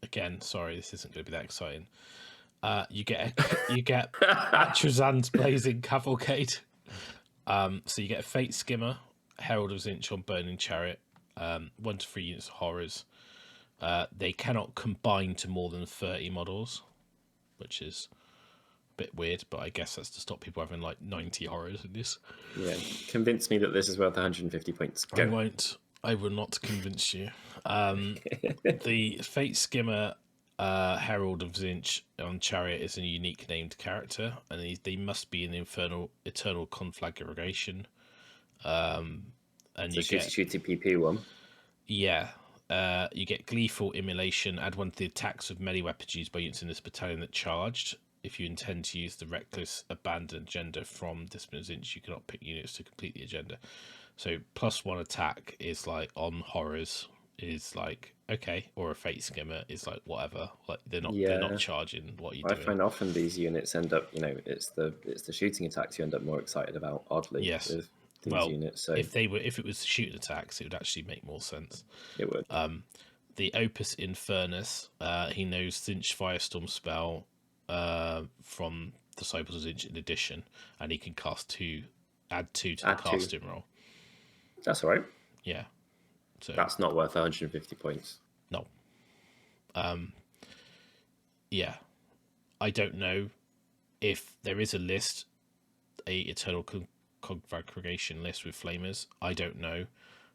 Again, sorry, this isn't going to be that exciting. You get Atrazan's Blazing Cavalcade. So you get a Fate Skimmer, Herald of Tzeentch on Burning Chariot, 1 to 3 units of horrors. They cannot combine to more than 30 models, which is bit weird, but I guess that's to stop people having like 90 horrors in this. Yeah, convince me that this is worth 150 points. Go. I won't. I will not convince you. The FACEHAMMER Herald of Tzeentch on Chariot is a unique named character, and they must be an eternal conflagration. And So you get shooty PP one. Yeah. You get Gleeful Immolation. Add one to the attacks of melee weapons used by units in this battalion that charged. If you intend to use the Reckless Abandon agenda from Discipline of Tzeentch, you cannot pick units to complete the agenda. So +1 attack is like on horrors is like okay, or a FACEHAMMER is like whatever. Like they're not charging. What you doing? I find often these units end up, it's the shooting attacks you end up more excited about. Oddly, yes. With these units. So if it was shooting attacks, it would actually make more sense. It would. The Opus Infernus, he knows Tzeentch Firestorm spell from Disciples of Tzeentch in addition, and he can add two to the casting roll. That's all right. Yeah. So that's not worth 150 points. No. Yeah. I don't know if there is a list, a Eternal Conflagration list with Flamers. I don't know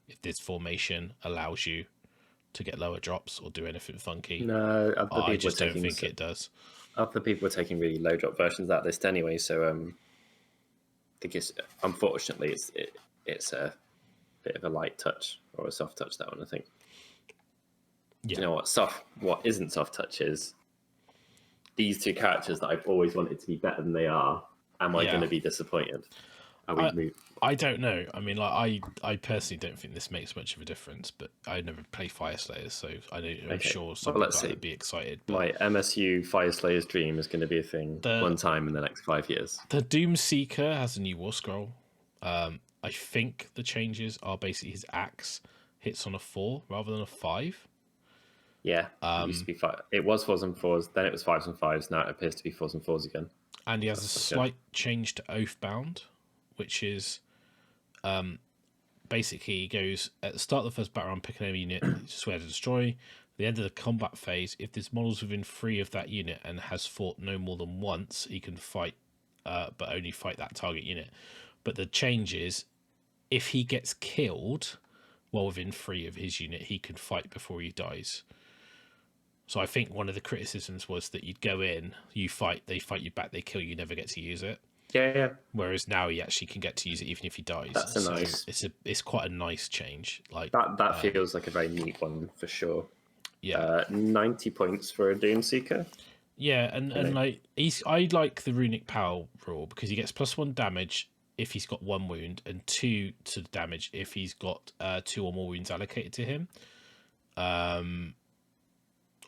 if this formation allows you to get lower drops or do anything funky. No, I just don't think it does. Other people are taking really low drop versions of that list anyway, so I think unfortunately it's a bit of a light touch or a soft touch, that one, I think. Yeah. Do you know what isn't soft touch is these two characters that I've always wanted to be better than they are. Am I going to be disappointed? I don't know. I mean, like I personally don't think this makes much of a difference, but I never play Fyreslayers, so I'm sure some people would be excited. But my MSU Fyreslayer's dream is going to be a thing one time in the next 5 years. The Doomseeker has a new Warscroll. I think the changes are basically his axe hits on a 4 rather than a 5. Yeah, it used to be 5. It was 4s and 4s, then it was 5s and 5s. Now it appears to be 4s and 4s again. And he has a slight change to Oathbound, which is basically he goes at the start of the first battle round, pick an enemy unit, swear to destroy. At the end of the combat phase, if there's models within 3 of that unit and has fought no more than once, he can fight, but only fight that target unit. But the change is, if he gets killed while within 3 of his unit, he can fight before he dies. So I think one of the criticisms was that you'd go in, you fight, they fight you back, they kill you, never get to use it. Yeah. Whereas now he actually can get to use it even if he dies. That's nice. It's quite a nice change. Like that feels like a very neat one for sure. Yeah. 90 points for a Doomseeker. Yeah, and like I like the runic power rule because he gets +1 damage if he's got 1 wound and 2 to damage if he's got 2 or more wounds allocated to him.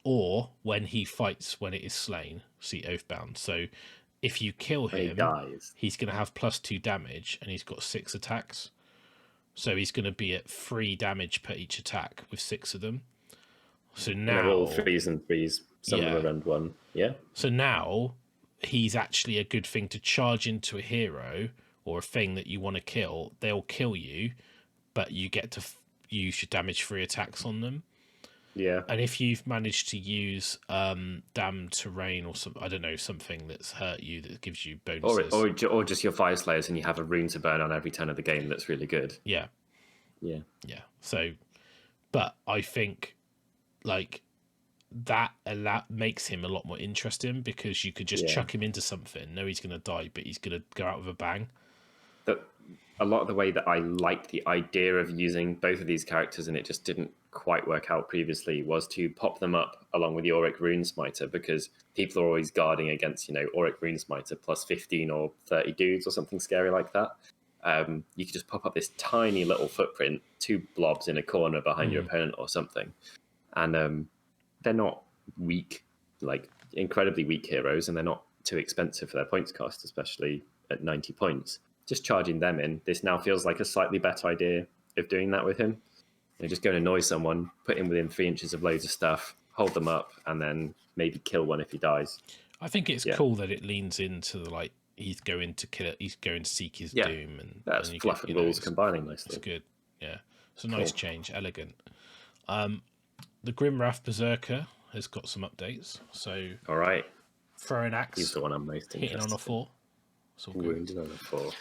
Or when he fights when it is slain, see Oathbound. So if you kill him, he's going to have +2 damage and he's got 6 attacks. So he's going to be at 3 damage per each attack with 6 of them. So now... And they're all 3s and 3s, some of them around 1. Yeah. So now he's actually a good thing to charge into a hero or a thing that you want to kill. They'll kill you, but you get to use your damage 3 attacks on them. Yeah. And if you've managed to use damned terrain or something that's hurt you that gives you bonuses, or just your Fyreslayers and you have a rune to burn on every turn of the game, that's really good. Yeah. So, but I think like that makes him a lot more interesting because you could just chuck him into something. No, he's going to die, but he's going to go out with a bang. A lot of the way that I liked the idea of using both of these characters, and it just didn't quite work out previously, was to pop them up along with the Auric Runesmiter, because people are always guarding against, Auric Runesmiter +15 or 30 dudes or something scary like that. You could just pop up this tiny little footprint, 2 blobs in a corner behind your opponent or something. And they're not weak, like incredibly weak heroes, and they're not too expensive for their points cost, especially at 90 points. Just charging them in, this now feels like a slightly better idea of doing that with him. Just go and annoy someone, put him within 3 inches of loads of stuff, hold them up, and then maybe kill one if he dies. I think it's cool that it leans into the he's going to kill it, he's going to seek his doom, and that's fluff and rules combining nicely. It's good. Yeah, it's a nice change, elegant. The Grimwrath Berserker has got some updates. So all right, Throwing axe. He's the one I'm most interested in. Hitting on a 4. It's all good. Wounded on a 4.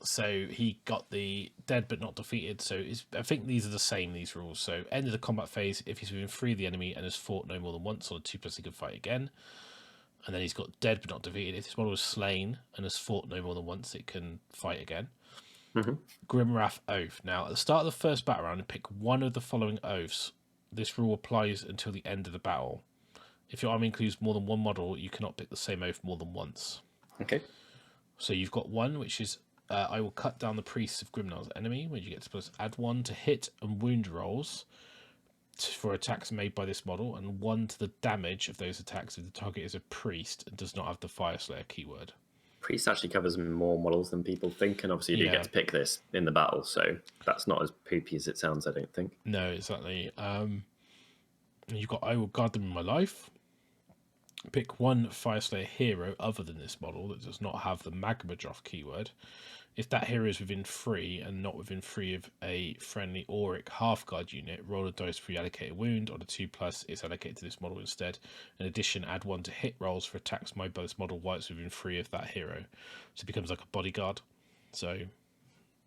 So he got the dead but not defeated. So I think these are the same, these rules. So end of the combat phase, if he's within 3 of the enemy and has fought no more than once, on a 2+, he can fight again. And then he's got dead but not defeated. If this model is slain and has fought no more than once, it can fight again. Grimwrath Oath. Now, at the start of the first battle round, pick one of the following oaths. This rule applies until the end of the battle. If your army includes more than one model, you cannot pick the same oath more than once. Okay. So you've got one, which is I will cut down the priests of Grimnar's enemy, where you get to add 1 to hit and wound rolls for attacks made by this model, and 1 to the damage of those attacks if the target is a priest and does not have the Fyreslayer keyword. Priest actually covers more models than people think, and obviously you do get to pick this in the battle, so that's not as poopy as it sounds, I don't think. No, exactly. You've got I will guard them in my life. Pick one Fyreslayer hero other than this model that does not have the Magma Droth keyword. If that hero is within 3 and not within 3 of a friendly Auric half-guard unit, roll a dice for your allocated wound. On a 2+, it's allocated to this model instead. In addition, add 1 to hit rolls for attacks made by this model while it's within 3 of that hero. So it becomes like a bodyguard. So,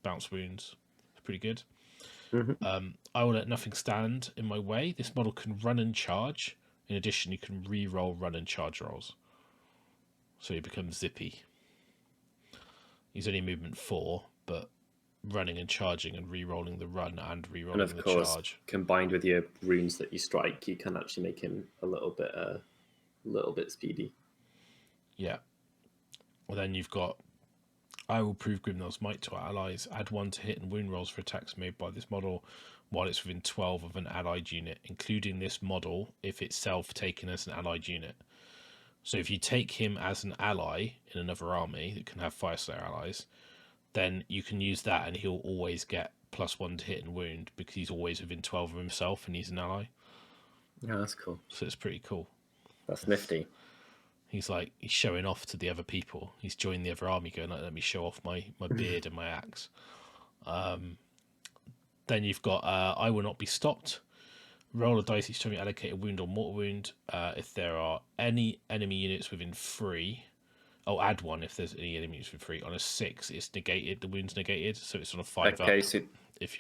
bounce wounds. It's pretty good. I will let nothing stand in my way. This model can run and charge. In addition, you can re-roll run and charge rolls. So he becomes zippy. He's only movement 4, but running and charging and re-rolling the run and re-rolling the charge. And of course, combined with your runes that you strike, you can actually make him a little bit speedy. Yeah. Well, then you've got I will prove Grimnar's might to our allies. Add 1 to hit and wound rolls for attacks made by this model while it's within 12 of an allied unit, including this model if itself taken as an allied unit. So if you take him as an ally in another army that can have Fyreslayer allies, then you can use that and he'll always get +1 to hit and wound because he's always within 12 of himself and he's an ally. Yeah, that's cool. So it's pretty cool. That's nifty. He's showing off to the other people. He's joined the other army going, let me show off my beard and my axe. Then you've got I will not be stopped. Roll a dice each time you allocate a wound or mortal wound. If there are any enemy units within 3, add 1 if there's any enemy units within 3. On a 6, it's negated. The wound's negated, so it's on a 5 okay, up.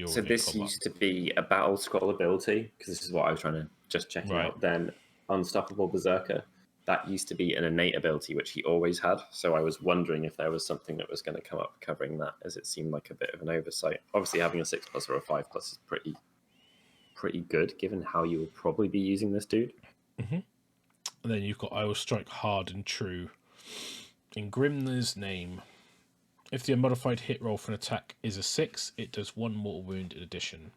So this used to be a battle scroll ability, because this is what I was trying to just check out. Then Unstoppable Berserker, that used to be an innate ability, which he always had. So I was wondering if there was something that was going to come up covering that, as it seemed like a bit of an oversight. Obviously, having a 6+ or a 5+ is pretty good, given how you will probably be using this dude. And then you've got I will strike hard and true. In Grimnar's name, if the unmodified hit roll for an attack is a 6, it does 1 mortal wound in addition.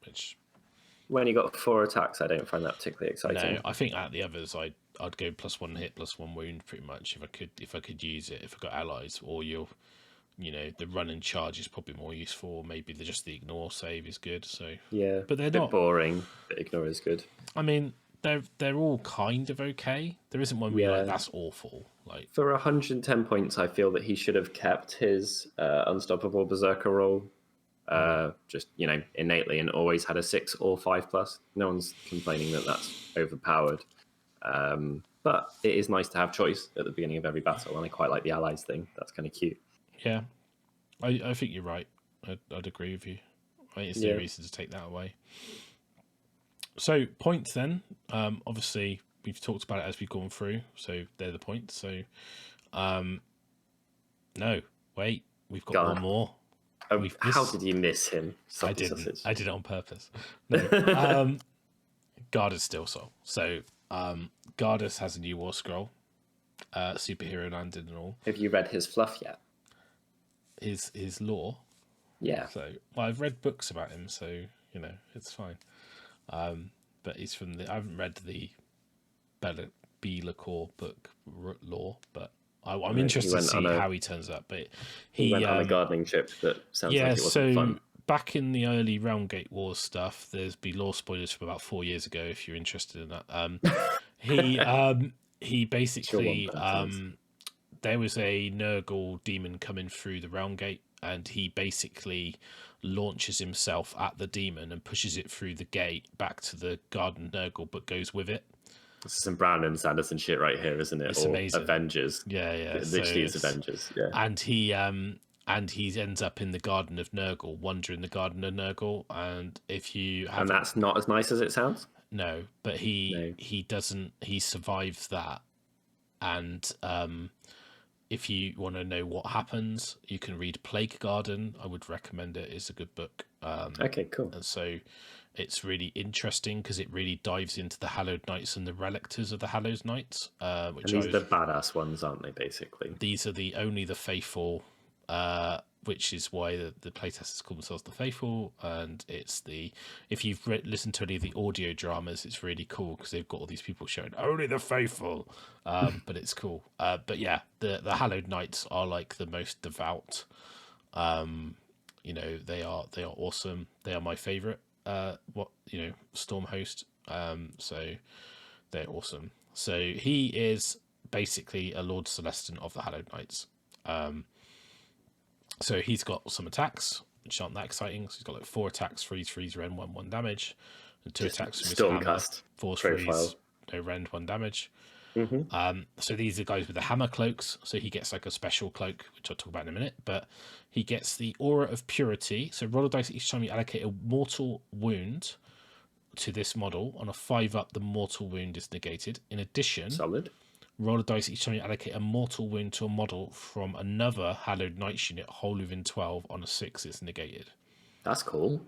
Which, when you got 4 attacks, I don't find that particularly exciting. No, I think at the others, I'd go +1 hit, +1 wound pretty much if I could use it. If I got allies, or the run and charge is probably more useful. Or maybe just the ignore save is good. So yeah, but they're a bit not boring. But ignore is good. I mean, they're all kind of okay. There isn't one where you're like, that's awful. Like for 110 points, I feel that he should have kept his Unstoppable Berserker roll. Just innately, and always had a 6 or 5+. No one's complaining that that's overpowered. But it is nice to have choice at the beginning of every battle, and I quite like the allies thing. That's kind of cute. Yeah, I think you're right. I'd agree with you. I think it's no reason to take that away. So points then. Obviously, we've talked about it as we've gone through, so they're the points. So, no, wait, we've got one more. How did you miss him? I didn't. I did it on purpose. No. Gardus Steelsoul. So Gardus has a new war scroll, superhero landed and all. Have you read his fluff yet? His lore. Yeah. So I've read books about him, so it's fine. But he's from I haven't read the LAKOR book lore, but I'm interested to see how he turns up. But he went on a gardening trip that sounds like it wasn't fun. Back in the early Realmgate Wars stuff, there's been lore spoilers from about 4 years ago. If you're interested in that, he basically there was a Nurgle demon coming through the Realmgate, and he basically launches himself at the demon and pushes it through the gate back to the Garden Nurgle, but goes with it. This is some Brandon Sanderson shit right here, isn't it? It's or amazing. Avengers. Yeah. It literally is Avengers. Yeah. And he ends up in the Garden of Nurgle, wandering the Garden of Nurgle, and if you have, and that's not as nice as it sounds. No, but he survives that, and if you want to know what happens, you can read Plague Garden. I would recommend it. It's a good book. Okay, cool. And so it's really interesting because it really dives into the Hallowed Knights and the Relictors of the Hallowed Knights. Which and these are the badass ones, aren't they, basically? These are only the faithful, which is why the playtesters call themselves the Faithful. And it's if you've listened to any of the audio dramas, it's really cool because they've got all these people showing only the Faithful. But it's cool. But yeah, the Hallowed Knights are like the most devout. They are awesome. They are my favorite. Storm host. So they're awesome. So he is basically a Lord Celestin of the Hallowed Knights. So he's got some attacks, which aren't that exciting. So he's got like 4 attacks, 3 rend, 1 damage, and 2 attacks from his Stormcast, 4 freeze, no rend, 1 damage. So these are guys with the hammer cloaks. So he gets like a special cloak, which I'll talk about in a minute. But he gets the Aura of Purity. So roll a dice each time you allocate a mortal wound to this model. On a 5-up, the mortal wound is negated. In addition, solid. Roll a dice each time you allocate a mortal wound to a model from another Hallowed Knights unit wholly within 12. On a 6, it's negated. That's cool.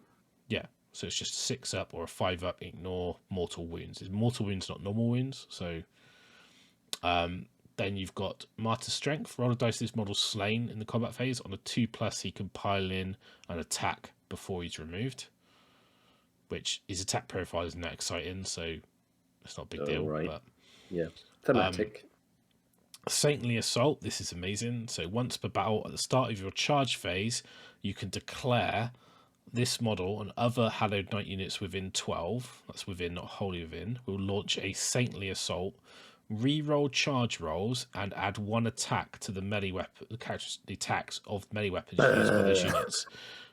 Yeah, so it's just a 6-up or a 5-up. Ignore mortal wounds. It's mortal wounds, not normal wounds. So then you've got Martyr Strength. Roll a dice. This model's slain in the combat phase. On a 2+, he can pile in an attack before he's removed, which his attack profile isn't that exciting, so it's not a big deal. Right. But yeah, thematic. Saintly Assault. This is amazing. So once per battle, at the start of your charge phase, you can declare this model and other Hallowed Knight units within 12, that's within, not wholly within, will launch a Saintly Assault, re-roll charge rolls, and add 1 attack to the melee weapon, the attacks of melee weapons used by those units.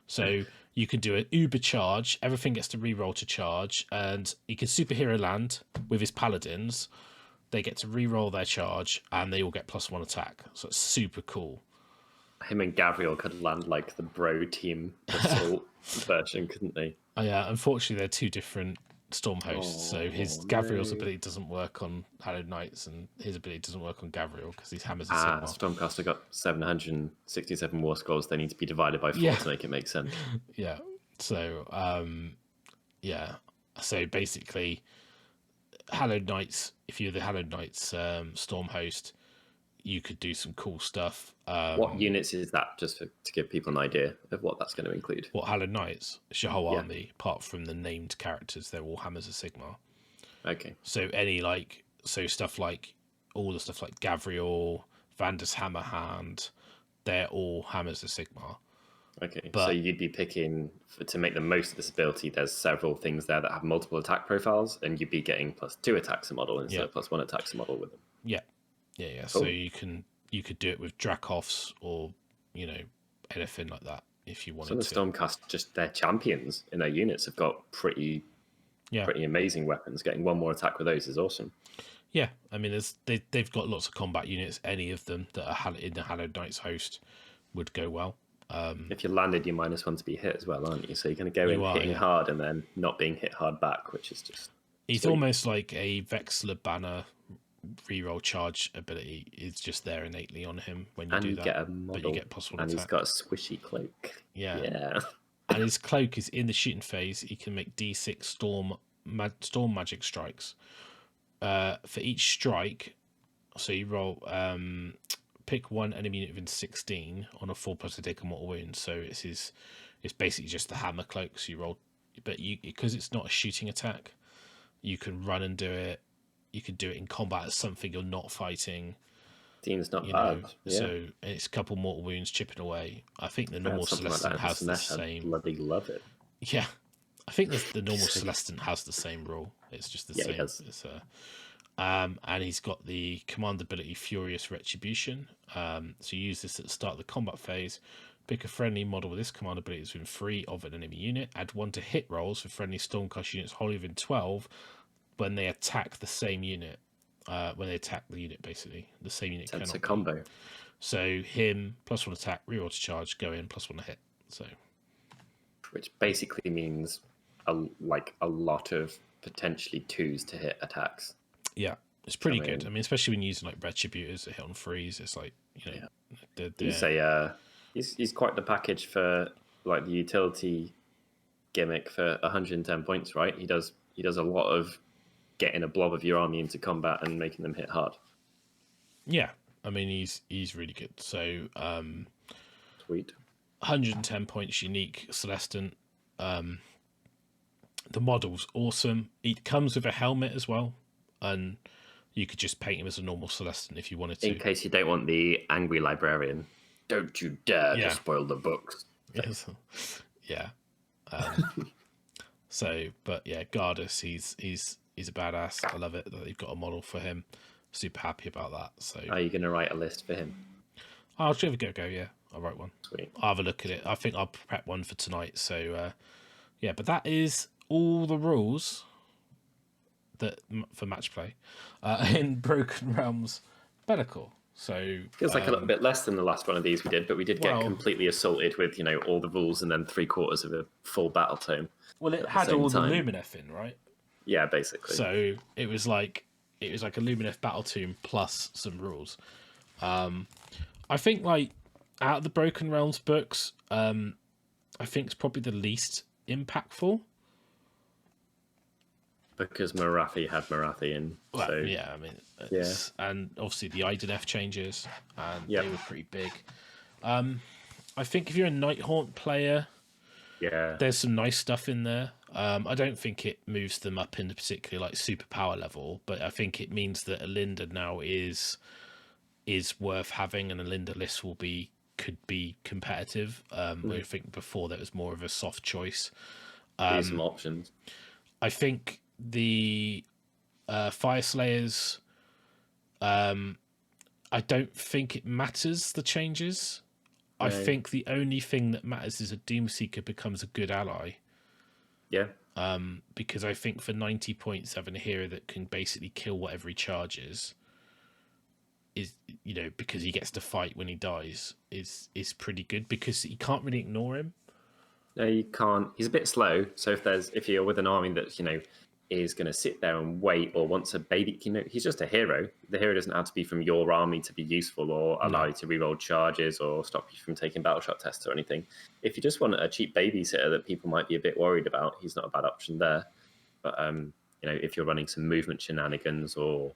So you can do an uber charge, everything gets to re-roll to charge, and he can superhero land with his paladins. They get to re-roll their charge, and they all get +1 attack. So it's super cool. Him and Gavriel could land like the bro team assault version, couldn't they? Oh, yeah, unfortunately, they're 2 different Storm hosts. So Gavriel's ability doesn't work on Hallowed Knights, and his ability doesn't work on Gavriel because these hammers are Sigmar. Stormcast have got 767 war scrolls. They need to be divided by 4 to make it make sense. Yeah. So, So basically, Hallowed Knights, if you're the Hallowed Knights Storm host, you could do some cool stuff. What units is that, just to give people an idea of what that's going to include? What, Hallowed Knights? It's your whole army, apart from the named characters. They're all Hammers of Sigmar. Okay. So stuff like, all the stuff like Gavriel, Vandus Hammerhand, they're all Hammers of Sigmar. Okay, so you'd be picking, to make the most of this ability, there's several things there that have multiple attack profiles, and you'd be getting +2 attacks a model instead of +1 attacks a model with them. Yeah. Cool. So you could do it with Dracoffs or, anything like that if you wanted to. So the Stormcast, just their champions in their units have got pretty amazing weapons. Getting 1 more attack with those is awesome. Yeah, I mean, they've got lots of combat units. Any of them that are in the Hallowed Knights host would go well. If you landed, you're -1 to be hit as well, aren't you? So you're going to go in hitting hard and then not being hit hard back, which is just... He's almost like a Vexler Banner reroll charge ability. It's just there innately on him when you do that. Get a model, but you get +1 and attack. He's got a swishy cloak. Yeah. And his cloak is in the shooting phase. He can make D6 storm magic strikes. For each strike, so you roll... pick 1 enemy unit within 16 on a 4+, to take a mortal wound. So it's basically just the hammer cloak. So you roll, but because it's not a shooting attack, you can run and do it. You can do it in combat as something you're not fighting. Seems not bad. So it's a couple mortal wounds chipping away. I think the normal Celestin has the same. I bloody love it. Yeah, I think the normal Celestin has the same rule. It's just the same. It has. It's and he's got the command ability Furious Retribution. So you use this at the start of the combat phase. Pick a friendly model with this command ability within 3 of an enemy unit. Add 1 to hit rolls for friendly Stormcast units wholly within 12. when they attack the same unit. When they attack the unit, basically the same unit That's cannot a combo. So him +1 attack, reroll to charge, go in +1 to hit. So, which basically means a lot of potentially 2s to hit attacks. Yeah, it's pretty good. I mean, especially when using like retributors that hit on freeze, it's like he's quite the package for like the utility gimmick for 110 points, right? He does a lot of getting a blob of your army into combat and making them hit hard. Yeah, I mean he's really good. So sweet. 110 points unique Celestant. The model's awesome. It comes with a helmet as well, and you could just paint him as a normal Celestant if you wanted to. In case you don't want the angry librarian. Don't you dare to spoil the books. Yeah. So, but yeah, Gardus, he's a badass. I love it that they've got a model for him. Super happy about that. So, are you going to write a list for him? I'll give it a go. Yeah, I'll write one. Sweet. I'll have a look at it. I think I'll prep one for tonight. So, yeah, but that is all the rules that for match play in Broken Realms LAKOR. So feels like a little bit less than the last one of these we did, but we did get completely assaulted with all the rules and then 3/4 of a full battle tome. Well, it had all the Lumineth in, right? Yeah, basically. So it was like a Lumineth battle tome plus some rules. I think like out of the Broken Realms books, I think it's probably the least impactful. Because Marathi had Marathi in. Well, so, yeah, I mean, and obviously the Idoneth changes, and they were pretty big. I think if you're a Nighthaunt player, there's some nice stuff in there. I don't think it moves them up in the particular like superpower level, but I think it means that Alinda now is worth having, and Alinda list could be competitive. I think before that was more of a soft choice. Here's some options. I think the Fyreslayers, I don't think it matters the changes. No. I think the only thing that matters is a Doomseeker becomes a good ally. Yeah. Because I think for 90 points, having a hero that can basically kill whatever he charges is, because he gets to fight when he dies is pretty good, because you can't really ignore him. No, you can't. He's a bit slow. So if you're with an army that, is going to sit there and wait or wants a baby, he's just a hero. The hero doesn't have to be from your army to be useful or allow you to reroll charges or stop you from taking battle shot tests or anything. If you just want a cheap babysitter that people might be a bit worried about, he's not a bad option there. But, if you're running some movement shenanigans or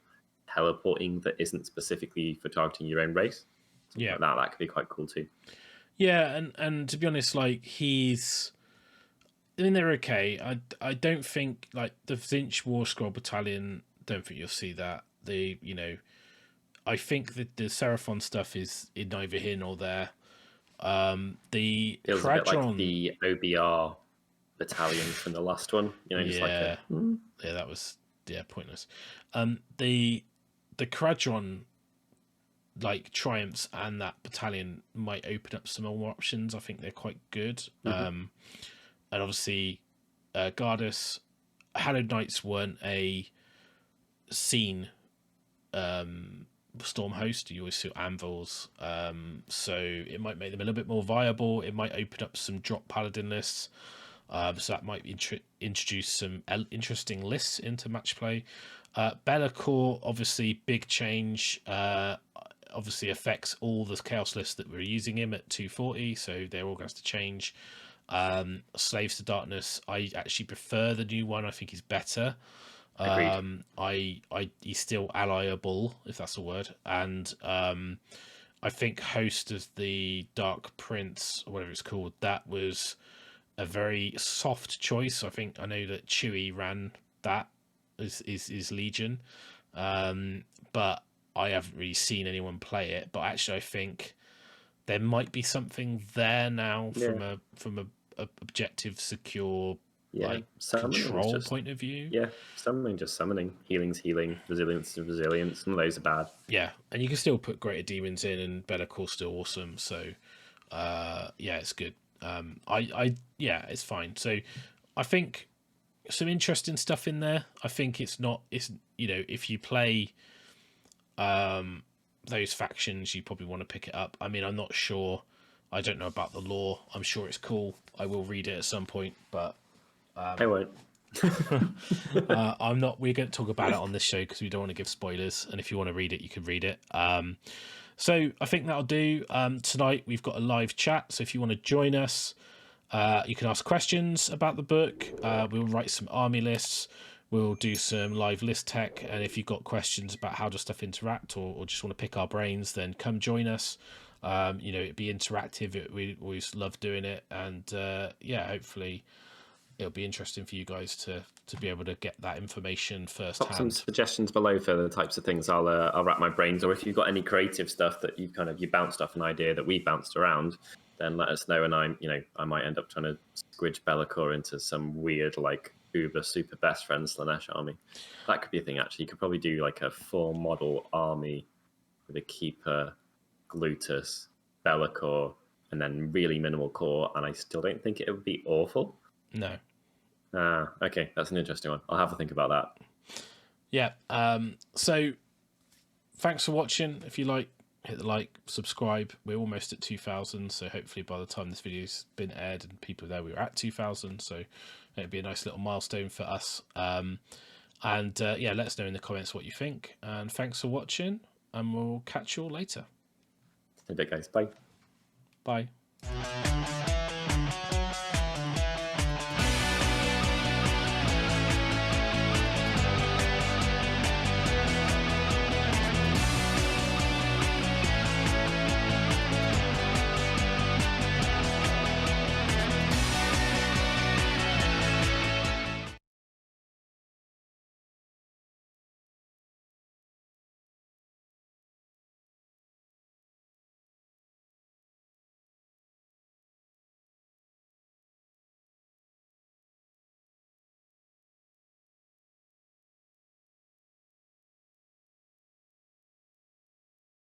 teleporting that isn't specifically for targeting your own race, like that could be quite cool too. Yeah, and to be honest, like they're okay. I don't think like the Tzeentch Warscroll Battalion. Don't think you'll see that. I think that the Seraphon stuff is neither here nor there. The feels a bit like the OBR battalion from the last one. Yeah, that was pointless. The Kharadron triumphs and that battalion might open up some more options. I think they're quite good. And obviously, Gardus, Hallowed Knights weren't a scene storm host. You always see anvils, so it might make them a little bit more viable. It might open up some drop paladin lists, so that might introduce some interesting lists into match play. LAKOR, obviously, big change. Obviously affects all the chaos lists that were using him at 240, so they're all going to have to change. Slaves to Darkness, I actually prefer the new one. I think he's better. He's still allyable, if that's a word, and I think Host of the Dark Prince, or whatever it's called, that was a very soft choice. I know that Chewie ran that is Legion, but I haven't really seen anyone play it. But actually, I think there might be something there now from a objective, secure, control point of view. Yeah, summoning. Healing's healing, resilience is resilience. Some of those are bad. Yeah, and you can still put Greater Demons in, and LAKOR's still awesome. So, it's good. It's fine. So, I think some interesting stuff in there. I think it's if you play those factions, you probably want to pick it up. I mean, I'm not sure. I don't know about the lore. I'm sure it's cool. I will read it at some point, but I won't. I'm not. We're going to talk about it on this show because we don't want to give spoilers. And if you want to read it, you can read it. So I think that'll do. Tonight we've got a live chat. So if you want to join us, you can ask questions about the book. We'll write some army lists. We'll do some live list tech. And if you've got questions about how does stuff interact, or just want to pick our brains, then come join us. It'd be interactive. We always love doing it. And hopefully it'll be interesting for you guys to be able to get that information firsthand. Pop some suggestions below for the types of things I'll wrap my brains, or if you've got any creative stuff that you bounced off an idea that we bounced around, then let us know. And I might end up trying to squidge LAKOR into some weird like uber super best friend Slaanesh army. That could be a thing. Actually, you could probably do like a 4 model army with a keeper, Glutus, LAKOR, and then really minimal core. And I still don't think it would be awful. No. Okay, that's an interesting one. I'll have to think about that. Yeah. So thanks for watching. If you like, hit the like, subscribe. We're almost at 2,000, so hopefully by the time this video's been aired and people are there, we were at 2,000. So it'd be a nice little milestone for us. Let us know in the comments what you think. And thanks for watching, and we'll catch you all later. See you, guys. Bye. Bye.